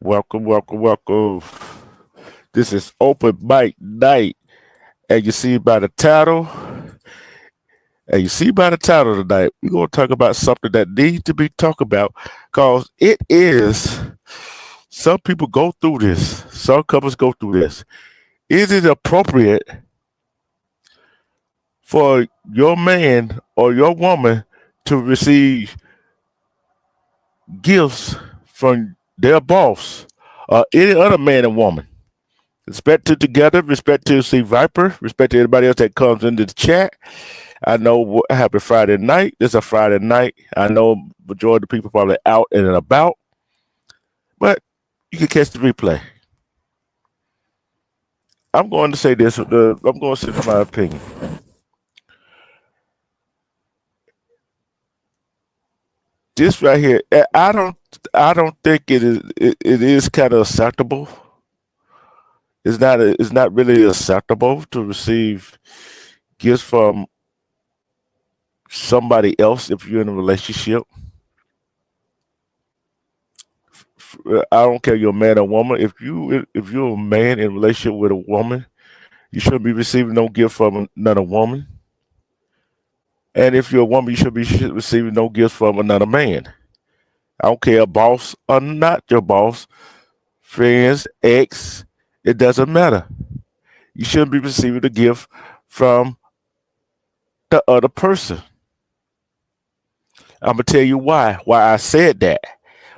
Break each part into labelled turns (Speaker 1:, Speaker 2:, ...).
Speaker 1: Welcome, welcome, welcome. This is open mic night, and you see by the title tonight, we're gonna talk about something that needs to be talked about, cause it is. Some people go through this. Some couples go through this. Is it appropriate for your man or your woman to receive gifts from their boss or any other man and woman? Respect to Together, respect to C Viper, respect to everybody else that comes into the chat. I know happy Friday night. This is a Friday night. I know majority of the people probably out and about, but you can catch the replay. I'm going to say this. I'm going to say my opinion. This right here, I don't think it is kind of acceptable. It's not really acceptable to receive gifts from somebody else if you're in a relationship. I don't care you're a man or woman. If you're a man in a relationship with a woman, you shouldn't be receiving no gift from another woman. And if you're a woman, you should be receiving no gifts from another man. I don't care, boss or not your boss, friends, ex, it doesn't matter. You shouldn't be receiving a gift from the other person. I'm gonna tell you why I said that.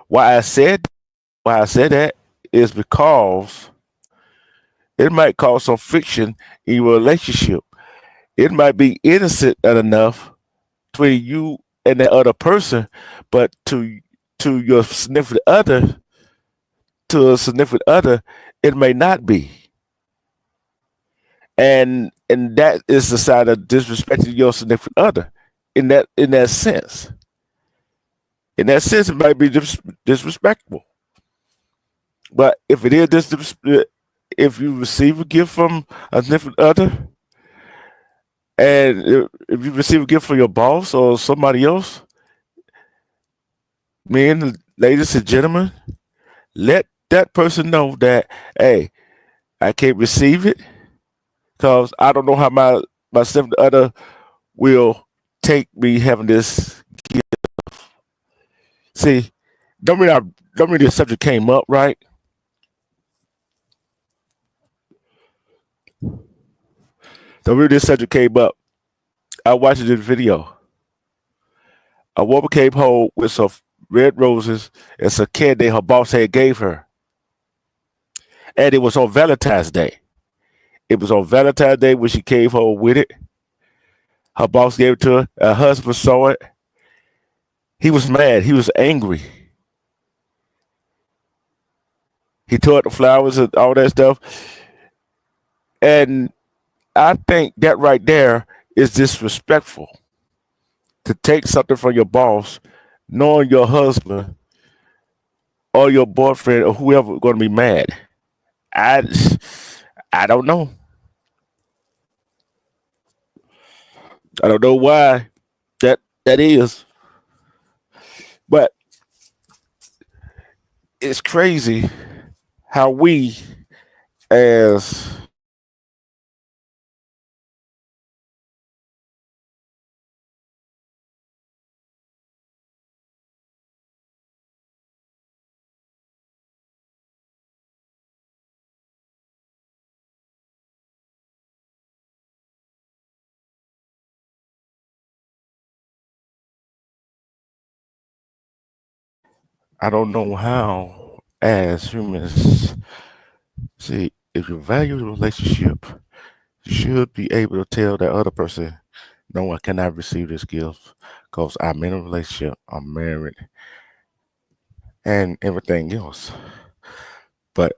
Speaker 1: Why I said that is because it might cause some friction in your relationship. It might be innocent enough between you and the other person, but to your significant other, it may not be. And that is the side of disrespecting your significant other in that sense. In that sense, it might be disrespectful. But if it is if you receive a gift from a different other, and if you receive a gift from your boss or somebody else, men, ladies and gentlemen, let that person know that, hey, I can't receive it because I don't know how my significant other will take me having this gift. See, don't mean the subject came up, right? Don't mean this subject came up. I watched this video. A woman came home with some red roses and some candy her boss had gave her. And it was on Valentine's Day. It was on Valentine's Day when she came home with it. Her boss gave it to her. Her husband saw it. He was mad. He was angry. He tore up the flowers and all that stuff. And I think that right there is disrespectful to take something from your boss, knowing your husband or your boyfriend or whoever going to be mad. I, I don't know. I don't know why that is, but it's crazy how we as I don't know how as humans see if you value the relationship, you should be able to tell that other person, no, I cannot receive this gift because I'm in a relationship, I'm married, and everything else. But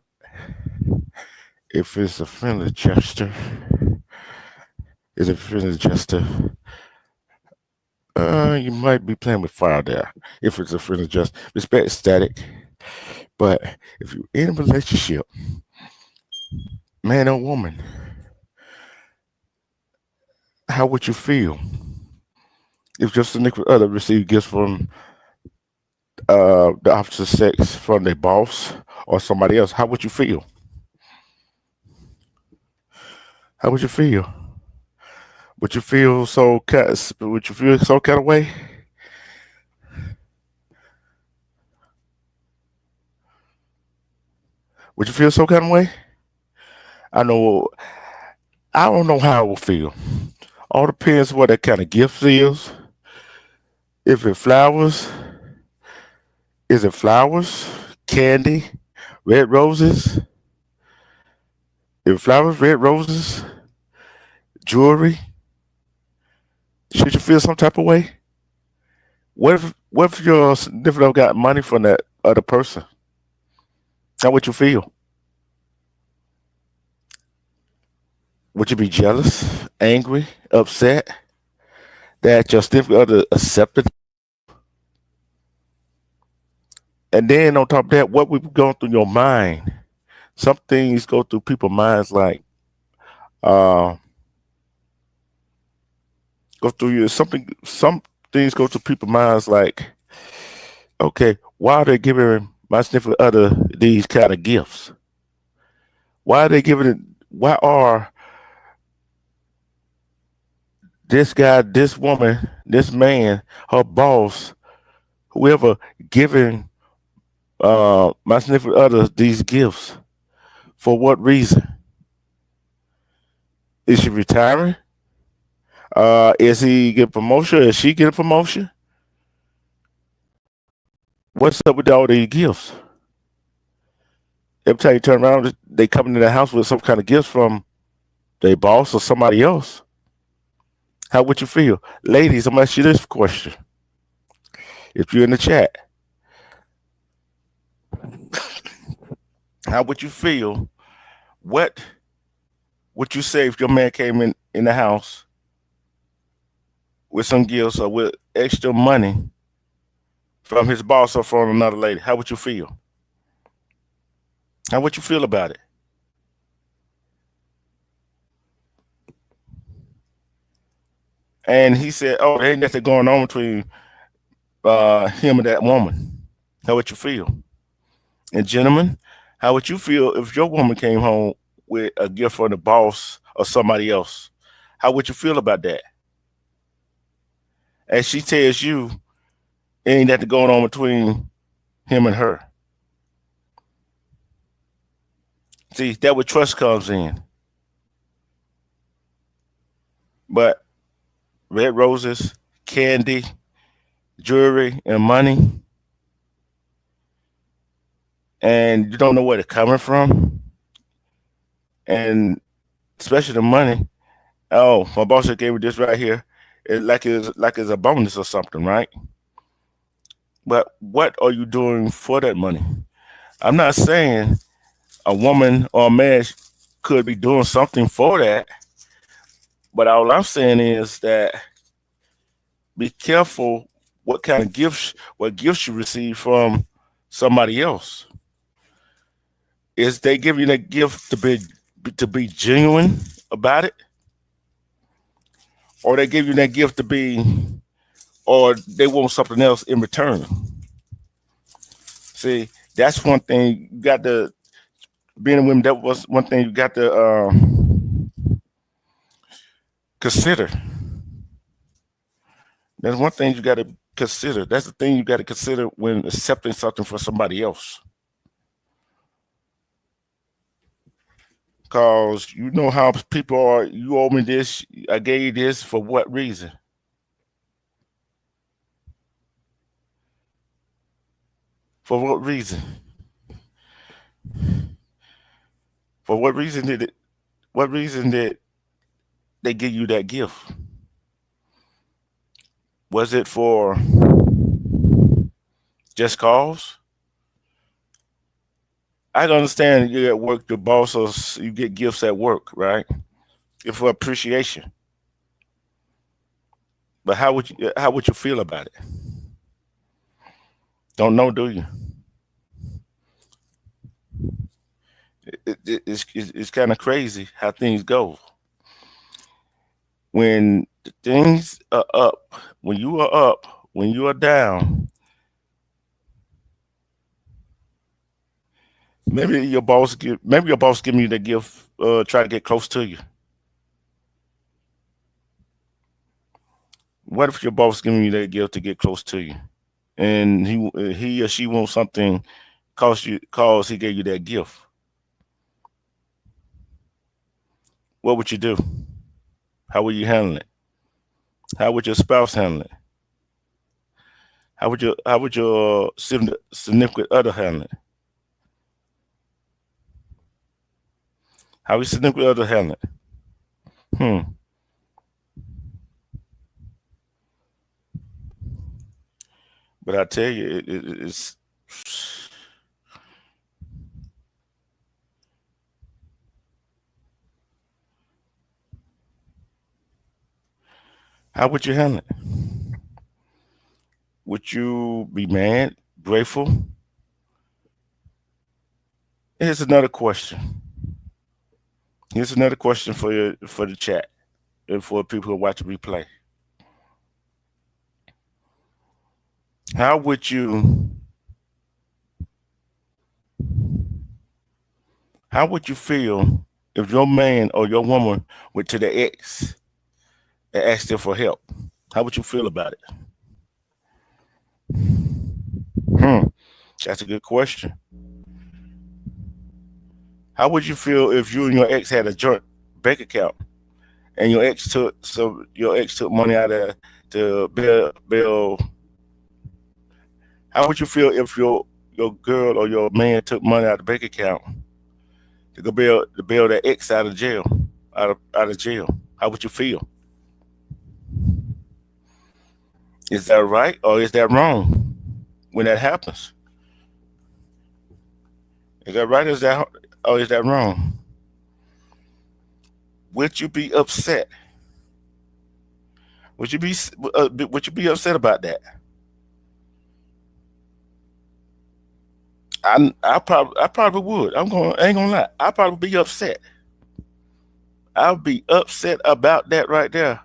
Speaker 1: if it's a friendly gesture, is a friendly gesture, you might be playing with fire there. If it's a friendly gesture, respect static. But if you're in a relationship, man or woman, how would you feel if your significant other received gifts from the opposite sex, from their boss or somebody else? How would you feel? How would you feel? Would you feel so? Would you feel some kind of way? Would you feel some kind of way? I know. I don't know how I would feel. All depends what that kind of gift is. If it flowers, is it flowers, candy, red roses? If flowers, red roses, jewelry, should you feel some type of way? What if your significant other got money from that other person? How would you feel? Would you be jealous, angry, upset that your significant other accepted? And then on top of that, what would be going through your mind? Some things go through people's minds like uh go through you something some things go through people's minds like, okay, why are they giving my significant other these kind of gifts? Why are they giving it why are this guy, this woman, this man, her boss, whoever giving my significant other these gifts? For what reason? Is she retiring? Is he get promotion? Is she get a promotion? What's up with all these gifts? Every time you turn around, they come into the house with some kind of gifts from their boss or somebody else. How would you feel? Ladies, I'm gonna ask you this question. If you're in the chat, how would you feel? What would you say if your man came in the house with some gifts or with extra money from his boss or from another lady? How would you feel? How would you feel about it? And he said, "Oh, there ain't nothing going on between him and that woman." How would you feel? And gentlemen, how would you feel if your woman came home with a gift from the boss or somebody else? How would you feel about that? And she tells you ain't nothing going on between him and her. See, that where trust comes in. But red roses, candy, jewelry, and money, and you don't know where they're coming from, and especially the money. Oh, my boss just gave me this right here. It's like it's a bonus or something, right? But what are you doing for that money? I'm not saying a woman or a man could be doing something for that, but all I'm saying is that be careful what gifts you receive from somebody else. Is they give you that gift to be genuine about it, or they give you that gift to be, or they want something else in return? See, that's one thing you got to being a woman. That was one thing you got to consider. That's one thing you got to consider. That's the thing you got to consider when accepting something for somebody else. Cause you know how people are. You owe me this. I gave you this for what reason? For what reason? For what reason did it? What reason did they give you that gift? Was it for just cause? I can understand you at work, the boss, or you get gifts at work, right? If for appreciation. But how would you feel about it? Don't know, do you? It's kind of crazy how things go when the things are up. When you are up, when you are down, maybe your boss giving you the gift, try to get close to you. What if your boss giving you that gift to get close to you, and he or she wants something cause he gave you that gift? What would you do? How would you handle it? How would your spouse handle it? How would your significant other handle it? How would your significant other handle it? Hmm. But I tell you, it's how would you handle it? Would you be mad, grateful? Here's another question. Here's another question for the chat and for people who watch the replay. How would you how would you feel if your man or your woman went to the ex and asked them for help? How would you feel about it? Hmm. That's a good question. How would you feel if you and your ex had a joint bank account and your ex took money out of to build? How would you feel if your girl or your man took money out of the bank account to go build that ex out of jail, out of jail? How would you feel? Is that right or is that wrong when that happens? Is that right or is that wrong? Would you be upset? Would you be upset about that? I probably would. I ain't gonna lie. I probably be upset. I'll be upset about that right there.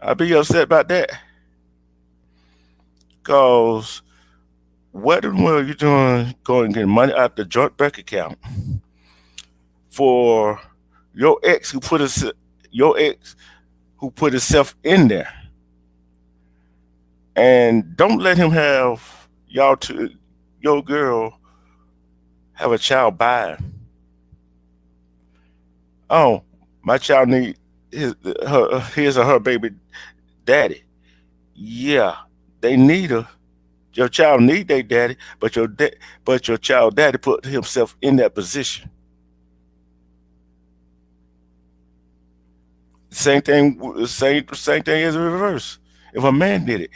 Speaker 1: I'll be upset about that. Cause what in the world you doing going and getting money out the joint bank account for your ex who put us your ex who put himself in there, and don't let him have y'all to your girl have a child by him. Oh, my child need his or her baby daddy. Yeah, they need her. Your child need their daddy, but but your child daddy put himself in that position. Same thing as the reverse. If a man did it,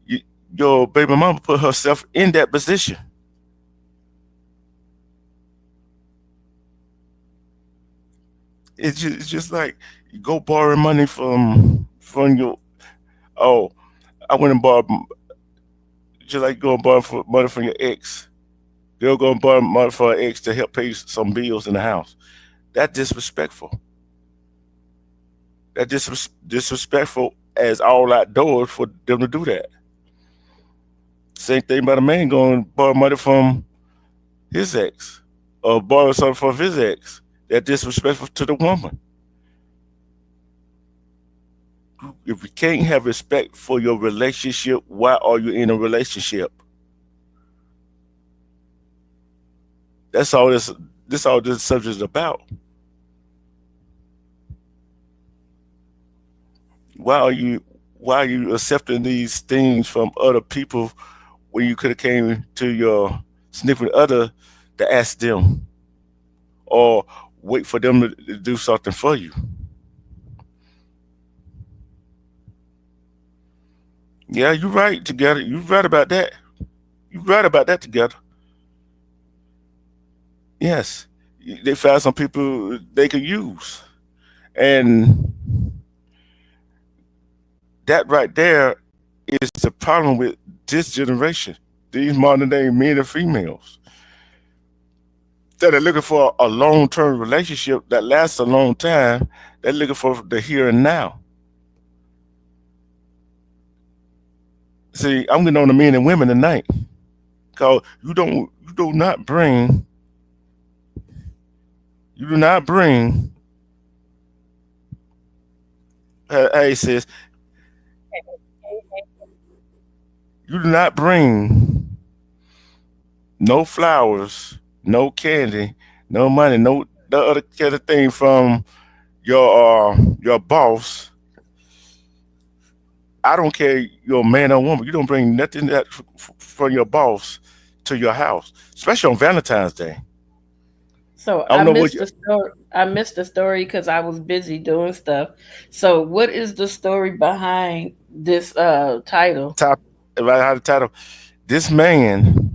Speaker 1: you, your baby mama put herself in that position. It's just like you go borrowing money from your. Oh, I went and borrowed just like go and borrow money from your ex. Girl go and borrow money for her ex to help pay some bills in the house. That disrespectful. That disrespectful as all outdoors for them to do that. Same thing about a man going and borrow money from his ex or borrow something from his ex. That disrespectful to the woman. If you can't have respect for your relationship, why are you in a relationship? That's all this subject is about. Why are you why are you accepting these things from other people when you could have came to your significant other to ask them or wait for them to do something for you? Yeah, you're right together. You're right about that. You're right about that together. Yes. They found some people they could use. And that right there is the problem with this generation, these modern day men and females that are looking for a long term relationship that lasts a long time. They're looking for the here and now. See, I'm getting on the men and women tonight because you do not bring. Hey sis, you do not bring no flowers, no candy, no money, no the other kind of thing from your boss. I don't care you're a man or woman. You don't bring nothing from your boss to your house, especially on Valentine's Day.
Speaker 2: So
Speaker 1: I
Speaker 2: I
Speaker 1: don't know what
Speaker 2: missed
Speaker 1: you
Speaker 2: the story. I missed the story because I was busy doing stuff. So what is the story behind this title?
Speaker 1: top if I had the title. This man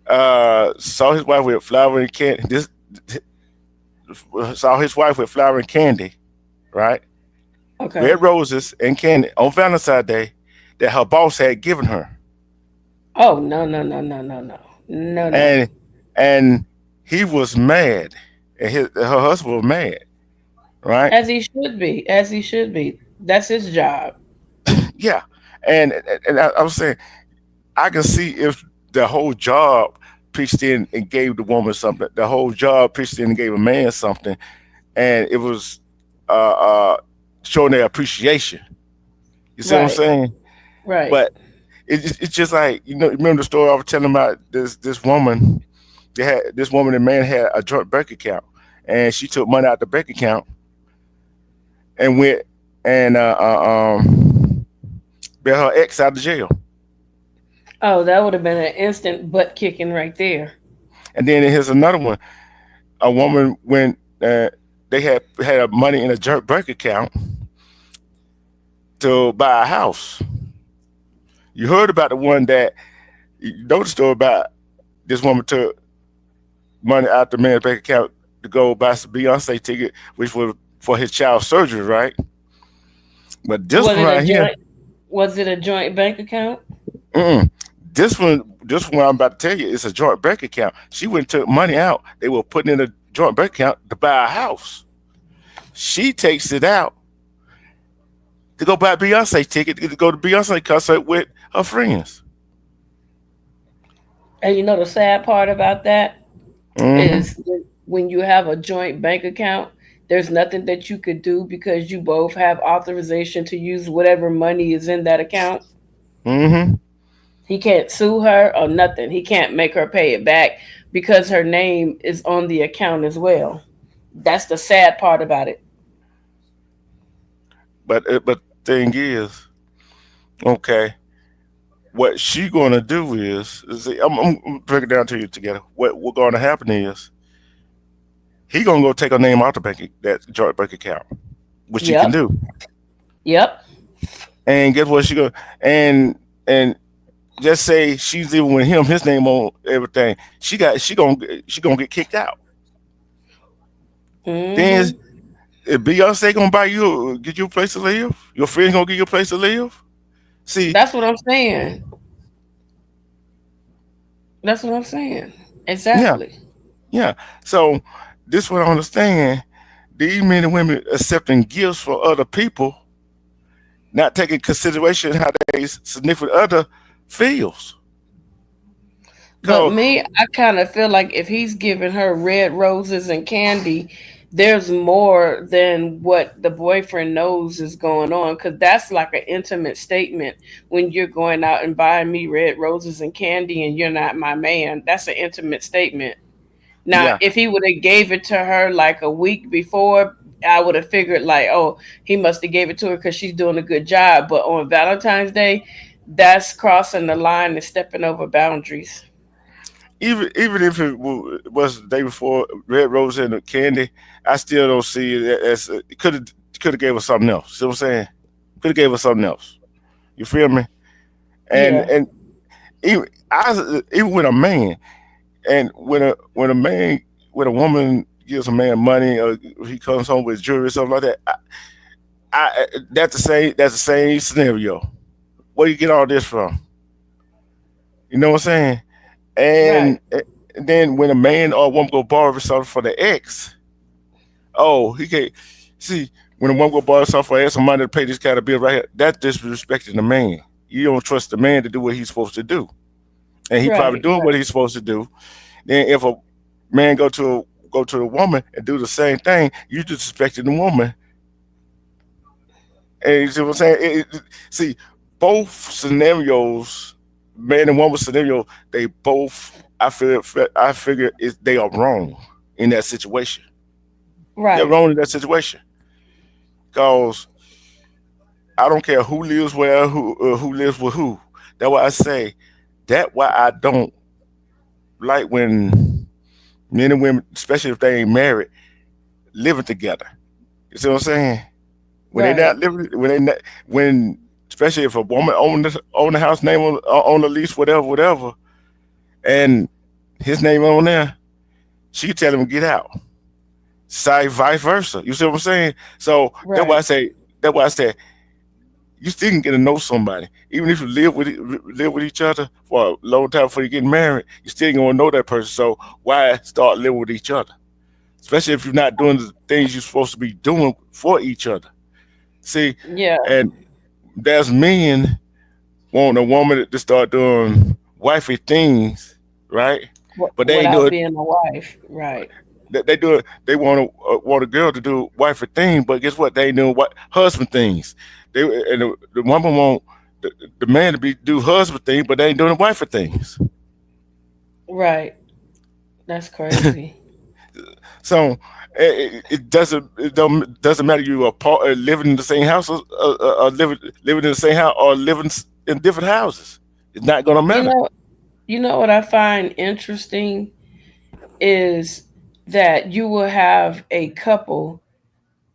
Speaker 1: saw his wife with flower and candy. This saw his wife with flower and candy, right?
Speaker 2: Okay.
Speaker 1: Red roses and candy on Valentine's Day that her boss had given her,
Speaker 2: Oh no no no no no no no no.
Speaker 1: and and he was mad, and her husband was mad, right?
Speaker 2: As he should be. As he should be. That's his job.
Speaker 1: Yeah, and I was saying I can see if the whole job pitched in and gave the woman something, the whole job pitched in and gave a man something, and it was uh, uh, showing their appreciation. You see what I'm
Speaker 2: Right.
Speaker 1: saying?
Speaker 2: Right.
Speaker 1: But it's just like remember the story I was telling about this woman. They had this woman and man had a joint bank account, and she took money out the bank account and went and bailed her ex out of jail.
Speaker 2: Oh, that would have been an instant butt kicking right there.
Speaker 1: And then here's another one. A woman went. They had money in a joint bank account to buy a house. You heard about the one that you know the story about this woman took money out the man's bank account to go buy some Beyonce ticket, which was for his child's surgery, right? But this
Speaker 2: Was
Speaker 1: one
Speaker 2: it a
Speaker 1: right here,
Speaker 2: joint? Was it a joint bank account?
Speaker 1: mm-mm. This one I'm about to tell you, it's a joint bank account. She went and took money out. They were putting in a joint bank account to buy a house. She takes it out to go buy a Beyonce ticket to go to Beyonce concert with her friends.
Speaker 2: And you know the sad part about that
Speaker 1: Hmm.
Speaker 2: is when you have a joint bank account, there's nothing that you could do because you both have authorization to use whatever money is in that account.
Speaker 1: Hmm.
Speaker 2: He can't sue her or nothing. He can't make her pay it back because her name is on the account as well. That's the sad part about it.
Speaker 1: But thing is, okay, what she gonna do is see, I'm breaking it down to you together. What gonna happen is he gonna go take her name out the that joint bank account, which he can
Speaker 2: Yep.
Speaker 1: do.
Speaker 2: Yep.
Speaker 1: And guess what? She go and just say she's living with him, his name on everything. She gonna get kicked out. Then
Speaker 2: Hmm.
Speaker 1: if Beyonce gonna buy you get you a place to live, your friends gonna get you a place to live. See,
Speaker 2: That's what I'm saying. That's what I'm saying.
Speaker 1: yeah,
Speaker 2: Exactly.
Speaker 1: yeah. So this what I understand. These men and women accepting gifts for other people, not taking consideration how they significant other feels.
Speaker 2: But
Speaker 1: Cause
Speaker 2: me, I kind of feel like if he's giving her red roses and candy, there's more than what the boyfriend knows is going on. Because that's like an intimate statement when you're going out and buying me red roses and candy and you're not my man. That's an intimate statement. Now,
Speaker 1: yeah,
Speaker 2: if he would have gave it to her like a week before, I would have figured like, oh, he must have gave it to her because she's doing a good job. But on Valentine's Day, that's crossing the line and stepping over boundaries.
Speaker 1: even if it was the day before red rose and the candy, I still don't see it as it could have gave us something else. See what I'm saying? Could have gave us something else. You feel me?
Speaker 2: Yeah.
Speaker 1: And even with a man, and when a woman gives a man money or he comes home with jewelry or something like that, that's the same scenario. Where you get all this from? You know what I'm saying?
Speaker 2: Right.
Speaker 1: And then when a man or a woman go borrow something for the ex, oh, he can't see when a woman go borrow something for ex some money to pay this kind of bill right here. That's disrespecting the man. You don't trust the man to do what he's supposed to do, and he probably
Speaker 2: Right.
Speaker 1: doing
Speaker 2: Right.
Speaker 1: what he's supposed to do. Then if a man go to a woman and do the same thing, you disrespecting the woman. And you see what I'm saying? See, both scenarios, man and woman scenario, they both I figure they are wrong in that situation. They're
Speaker 2: Right.
Speaker 1: wrong in that situation because I don't care who lives where, who lives with who. That's why I say that why I don't like when men and women, especially if they ain't married, living together. You see what I'm saying? When they not
Speaker 2: Right.
Speaker 1: living, when they not, when especially if a woman own the house name on the lease, whatever, and his name on there, she tell him to get out. Say vice versa. You see what I'm saying? So that's why I
Speaker 2: Right.
Speaker 1: say you still can get to know somebody, even if you live with each other for a long time before you get married. You still gonna know that person. So why start living with each other? Especially if you're not doing the things you're supposed to be doing for each other. See,
Speaker 2: Yeah.
Speaker 1: and there's men want a woman to start doing wifey things, right? But they ain't do
Speaker 2: Without
Speaker 1: it.
Speaker 2: being a wife. Right.
Speaker 1: They do it. They want a girl to do wifey things, but guess what? They ain't doing what husband things. The woman want the man to be do husband things, but they ain't doing the wifey things.
Speaker 2: Right. That's crazy.
Speaker 1: So it doesn't matter you are living in the same house or living in the same house or living in different houses. It's not gonna
Speaker 2: You
Speaker 1: matter.
Speaker 2: know, you know what I find interesting is that you will have a couple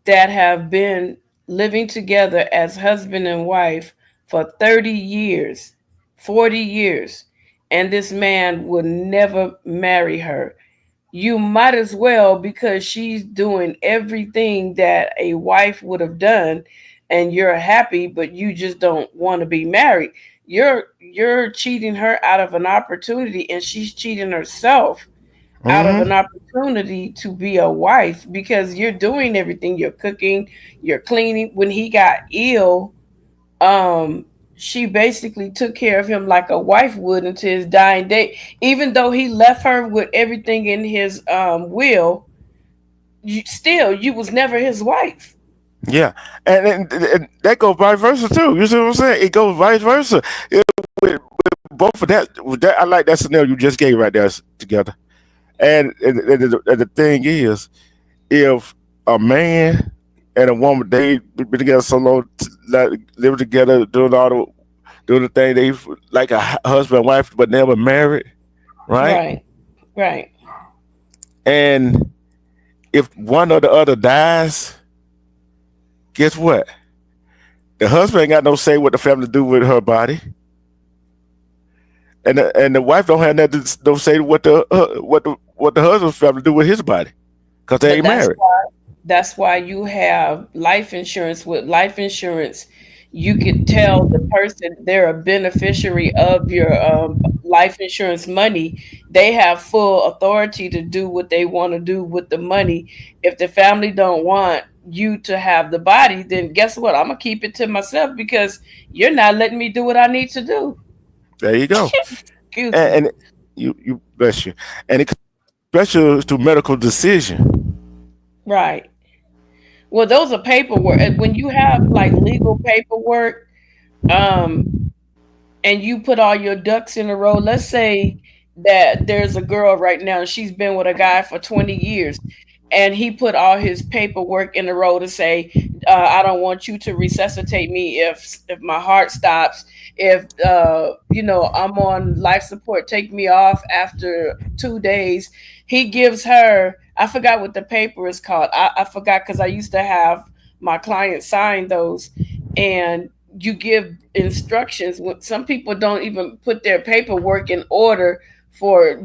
Speaker 2: that have been living together as husband and wife for 30 years, 40 years, and this man would never marry her. You might as well because she's doing everything that a wife would have done and you're happy, but you just don't want to be married. You're cheating her out of an opportunity, and she's cheating herself out of an
Speaker 1: Mm-hmm.
Speaker 2: opportunity to be a wife, because you're doing everything. You're cooking, you're cleaning. When he got ill, um she basically took care of him like a wife would until his dying day. Even though he left her with everything in his will, you was never his wife.
Speaker 1: Yeah, and that goes vice versa too. You see what I'm saying? It goes vice versa. With both of that, with that, I like that scenario you just gave right there together. And the thing is, if a man and a woman they been together so long, like, living together, doing the thing they like a husband and wife, but never married, right?
Speaker 2: Right, right.
Speaker 1: And if one or the other dies, guess what? The husband ain't got no say what the family do with her body, and the wife don't have nothing, no say what the husband's family do with his body, because they
Speaker 2: But
Speaker 1: ain't married.
Speaker 2: that's why you have life insurance. With life insurance, you could tell the person they're a beneficiary of your life insurance money. They have full authority to do what they want to do with the money. If the family don't want you to have the body, then guess what? I'm gonna keep it to myself, because you're not letting me do what I need to do.
Speaker 1: There you go.
Speaker 2: Excuse me.
Speaker 1: And you bless you, and it special to medical decision.
Speaker 2: Right. Well, those are paperwork. And when you have like legal paperwork, um, and you put all your ducks in a row. Let's say that there's a girl right now, and she's been with a guy for 20 years, and he put all his paperwork in a row to say, I don't want you to resuscitate me if my heart stops. If I'm on life support, take me off after 2 days. He gives her, I forgot what the paper is called. I forgot, because I used to have my clients sign those, and you give instructions. Some people don't even put their paperwork in order for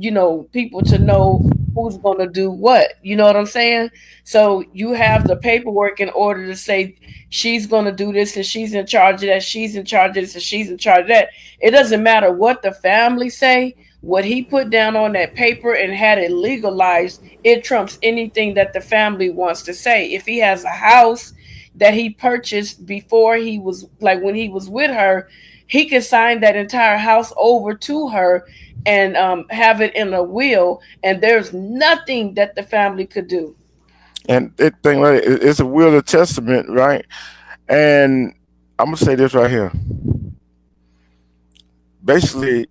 Speaker 2: people to know who's going to do what. You know what I'm saying? So you have the paperwork in order to say she's going to do this, and she's in charge of that, she's in charge of this, and she's in charge of that. It doesn't matter what the family say. What he put down on that paper and had it legalized, it trumps anything that the family wants to say. If he has a house that he purchased before, he was like, when he was with her, he could sign that entire house over to her and have it in a will, and there's nothing that the family could do.
Speaker 1: And it thing right, it's a will of testament, right? And I'm gonna say this right here. Basically,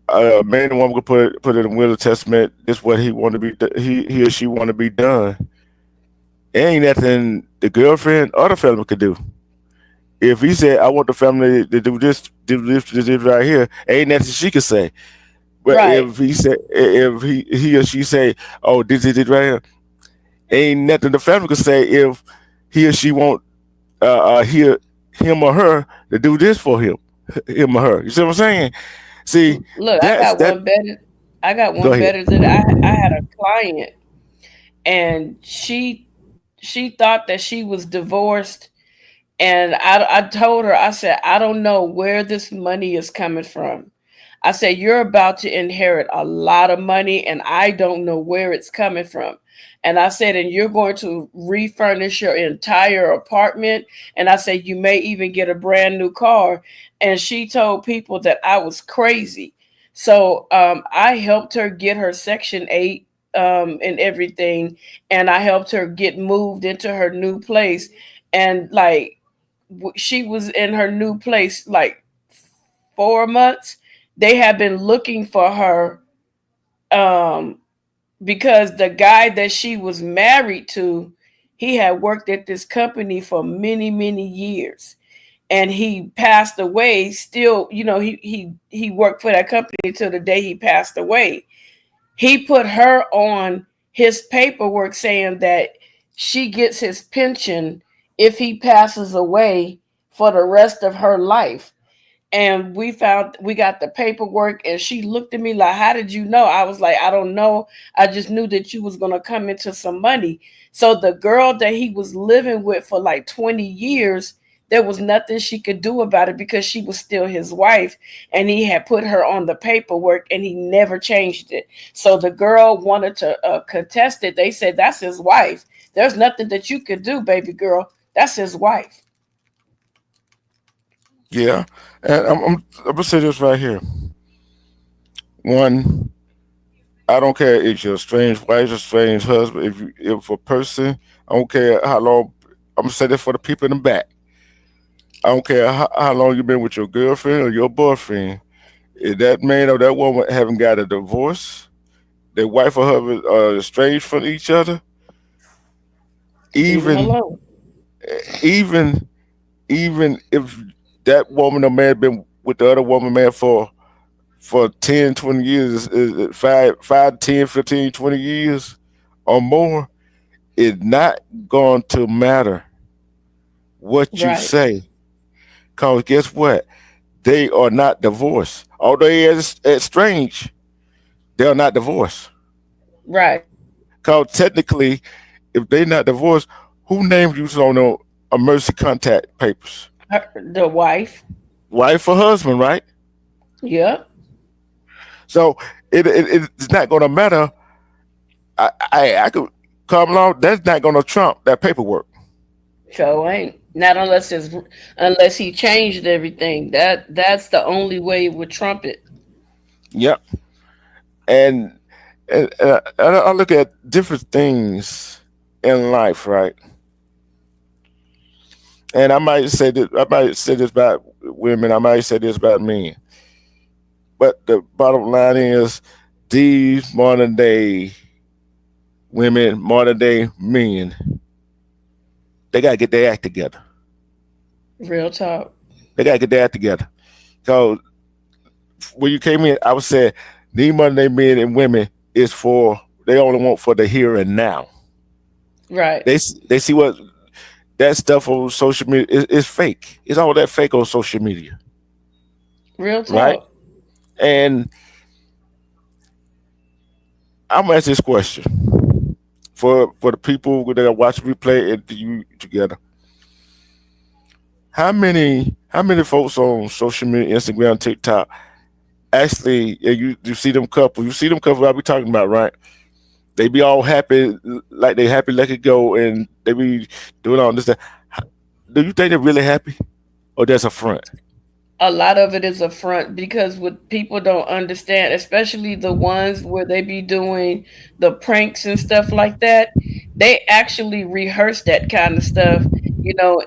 Speaker 1: a man and woman could put in a will of testament. This what he want to be. He or she want to be done. Ain't nothing the girlfriend or the family could do. If he said, "I want the family to do this right here," ain't nothing she could say. But
Speaker 2: Right.
Speaker 1: if he or she say, "Oh, this right here," ain't nothing the family could say if he or she want him or her to do this for him or her. You see what I'm saying? See,
Speaker 2: Look, I
Speaker 1: that's
Speaker 2: got
Speaker 1: that.
Speaker 2: one better. I got
Speaker 1: Go
Speaker 2: one
Speaker 1: ahead.
Speaker 2: better than I had a client, and she thought that she was divorced. And I told her, I said, I don't know where this money is coming from. I said, you're about to inherit a lot of money, and I don't know where it's coming from. And I said, and you're going to refurnish your entire apartment. And I said, you may even get a brand new car. And she told people that I was crazy. So I helped her get her Section 8 and everything. And I helped her get moved into her new place. And like, she was in her new place like 4 months. They had been looking for her, um, because the guy that she was married to, he had worked at this company for many, many years, and he passed away. Still, he worked for that company till the day he passed away. He put her on his paperwork saying that she gets his pension if he passes away for the rest of her life. And we got the paperwork, and she looked at me like, how did you know? I was like, I don't know, I just knew that you was going to come into some money. So the girl that he was living with for like 20 years, there was nothing she could do about it because she was still his wife, and he had put her on the paperwork and he never changed it. So the girl wanted to contest it. They said, that's his wife. There's nothing that you could do, baby girl. That's his wife.
Speaker 1: Yeah, and I'm gonna say this right here. One, I don't care if you're a strange wife, a strange husband. If a person, I don't care how long. I'm gonna say this for the people in the back. I don't care how long you've been with your girlfriend or your boyfriend. If that man or that woman haven't got a divorce, their wife or husband are estranged from each other,
Speaker 2: Leave him
Speaker 1: even
Speaker 2: alone.
Speaker 1: even even if that woman or man been with the other woman man for 10, 20 years, 5, 10, 15, 20 years or more, it's not going to matter what you
Speaker 2: Right.
Speaker 1: say. Because guess what? They are not divorced. Although they are estranged, they are not divorced.
Speaker 2: Right.
Speaker 1: Because technically, if they're not divorced, who named you on the emergency contact papers?
Speaker 2: The wife.
Speaker 1: Wife or husband, right?
Speaker 2: Yep.
Speaker 1: So it's not going to matter. I could come along. That's not going to trump that paperwork.
Speaker 2: So ain't not unless he changed everything. That's the only way it would trump it.
Speaker 1: Yep. And I look at different things in life, right? And I might say this about women. I might say this about men. But the bottom line is, these modern day women, modern day men, they gotta get their act together.
Speaker 2: Real talk.
Speaker 1: They gotta get their act together. Cause when you came in, I was saying these modern day men and women is for they only want for the here and now.
Speaker 2: Right.
Speaker 1: They see what that stuff on social media is fake. It's all that fake on social media,
Speaker 2: Real
Speaker 1: right?
Speaker 2: talk.
Speaker 1: And I'm gonna ask this question for the people that are watching replay and you together. How many folks on social media, Instagram, TikTok, actually you see them couple, you see them couple I be talking about, right? They be all happy, like they happy let it go, and they be doing all this. That. Do you think they're really happy, or that's a front?
Speaker 2: A lot of it is a front because what people don't understand, especially the ones where they be doing the pranks and stuff like that, they actually rehearse that kind of stuff,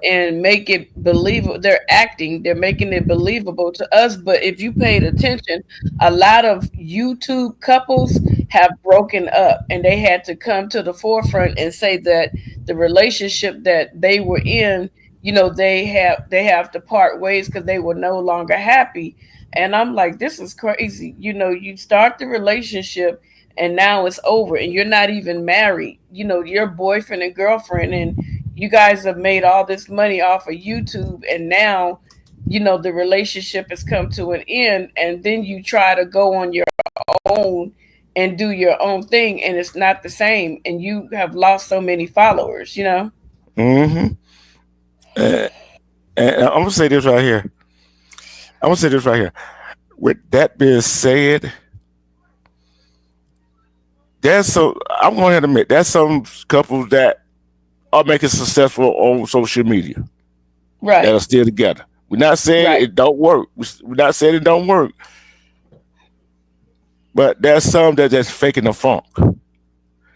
Speaker 2: and make it believable. They're acting, they're making it believable to us. But if you paid attention, a lot of YouTube couples have broken up and they had to come to the forefront and say that the relationship that they were in, they have to part ways because they were no longer happy. And I'm like, this is crazy. You start the relationship and now it's over and you're not even married. You're boyfriend and girlfriend, and you guys have made all this money off of YouTube, and now the relationship has come to an end, and then you try to go on your own and do your own thing, and it's not the same, and you have lost so many followers.
Speaker 1: Mm-hmm. And, and I'm gonna say this right here. I'm gonna say this right here. With that being said, I'm going to admit there's some couples that are making successful on social media that are
Speaker 2: Right.
Speaker 1: still together. We're not saying
Speaker 2: Right.
Speaker 1: it don't work. We're not saying it don't work, but there's some that just faking the funk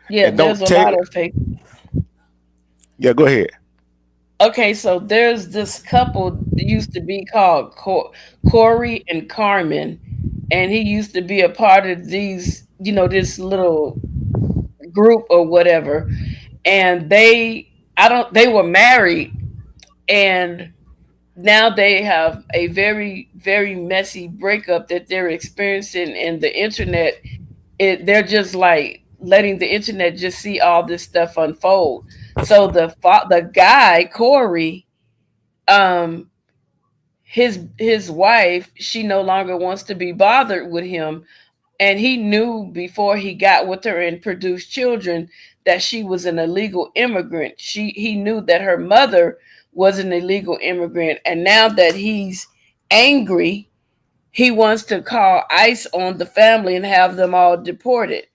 Speaker 2: Yeah,
Speaker 1: and
Speaker 2: there's
Speaker 1: don't
Speaker 2: a
Speaker 1: take.
Speaker 2: lot of fake.
Speaker 1: Yeah, go ahead.
Speaker 2: Okay, so there's this couple that used to be called Corey and Carmen, and he used to be a part of this little group or whatever. And they were married, and now they have a very, very messy breakup that they're experiencing in the internet. They're just like letting the internet just see all this stuff unfold. So the guy Corey, um, his wife, she no longer wants to be bothered with him, and he knew before he got with her and produced children that she was an illegal immigrant. He knew that her mother was an illegal immigrant, and now that he's angry, he wants to call ICE on the family and have them all deported.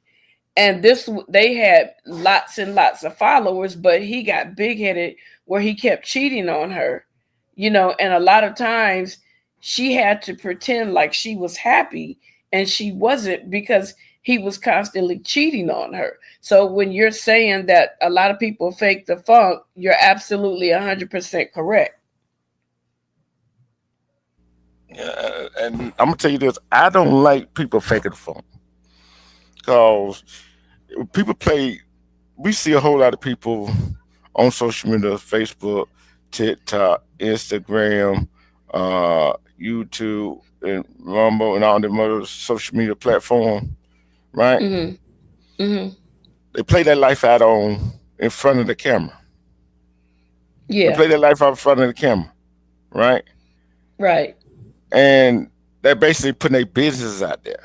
Speaker 2: And this, they had lots and lots of followers, but he got big headed where he kept cheating on her, and a lot of times she had to pretend like she was happy, and she wasn't, because he was constantly cheating on her. So when you're saying that a lot of people fake the funk, you're absolutely 100% correct.
Speaker 1: Yeah, and I'm gonna tell you this: I don't like people faking the phone because people play. We see a whole lot of people on social media, Facebook, TikTok, Instagram, YouTube, and Rumble, and all them other social media platforms. Right?
Speaker 2: Hmm. Hmm.
Speaker 1: They play their life out on in front of the camera. They
Speaker 2: Yeah.
Speaker 1: play their life out in front of the camera. Right?
Speaker 2: Right.
Speaker 1: And they're basically putting their business out there.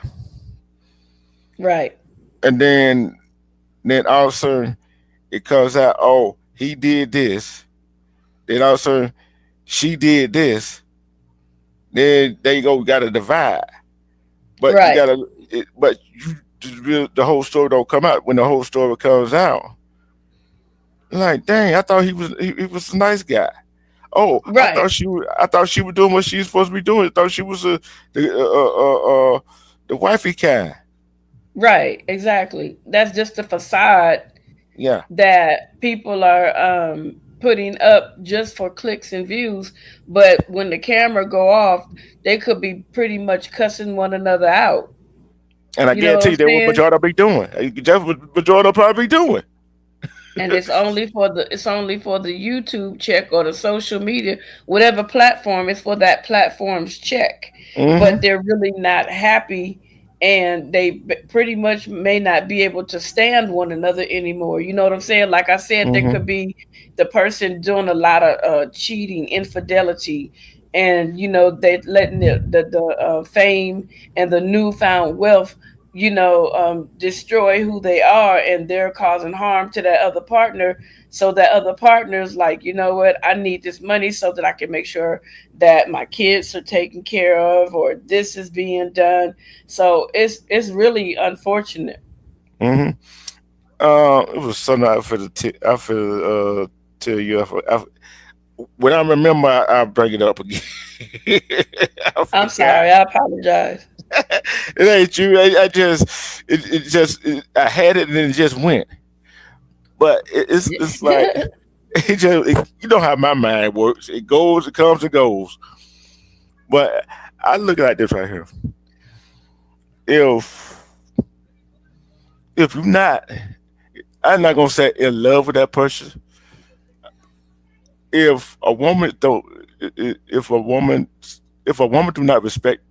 Speaker 2: Right.
Speaker 1: And then all of a sudden it comes out, oh, he did this. Then all of a sudden she did this. Then there you go, we got to divide. But you
Speaker 2: Right.
Speaker 1: gotta but you the whole story don't come out. When the whole story comes out, like, dang, I thought he was a nice guy. Oh,
Speaker 2: Right.
Speaker 1: I thought she was doing what she was supposed to be doing. I thought she was the wifey kind.
Speaker 2: Right. Exactly. That's just the facade
Speaker 1: Yeah.
Speaker 2: that people are putting up just for clicks and views. But when the camera go off, they could be pretty much cussing one another out.
Speaker 1: And I
Speaker 2: You know what
Speaker 1: guarantee
Speaker 2: I'm
Speaker 1: you that what
Speaker 2: saying?
Speaker 1: majority will be doing. That's what majority will probably be doing.
Speaker 2: And it's only for the YouTube check or the social media, whatever platform, it's for that platform's check. But
Speaker 1: Hmm.
Speaker 2: they're really not happy, and they pretty much may not be able to stand one another anymore. You know what I'm saying? Like I said, there could
Speaker 1: Hmm.
Speaker 2: be the person doing a lot of cheating, infidelity, and they letting the fame and the newfound wealth destroy who they are, and they're causing harm to that other partner. So that other partner's like, you know what, I need this money so that I can make sure that my kids are taken care of, or this is being done. So it's really unfortunate.
Speaker 1: Hmm. It was something I feel tell you. When I remember, I'll bring it up again. I
Speaker 2: I'm
Speaker 1: forgot.
Speaker 2: sorry, I apologize.
Speaker 1: It ain't you. I had it and then it just went. But it's like you know how my mind works. It goes, it comes, it goes. But I look at this right here. If if you're not, I'm not gonna say in love with that person. If a woman don't, if a woman, if a woman do not respect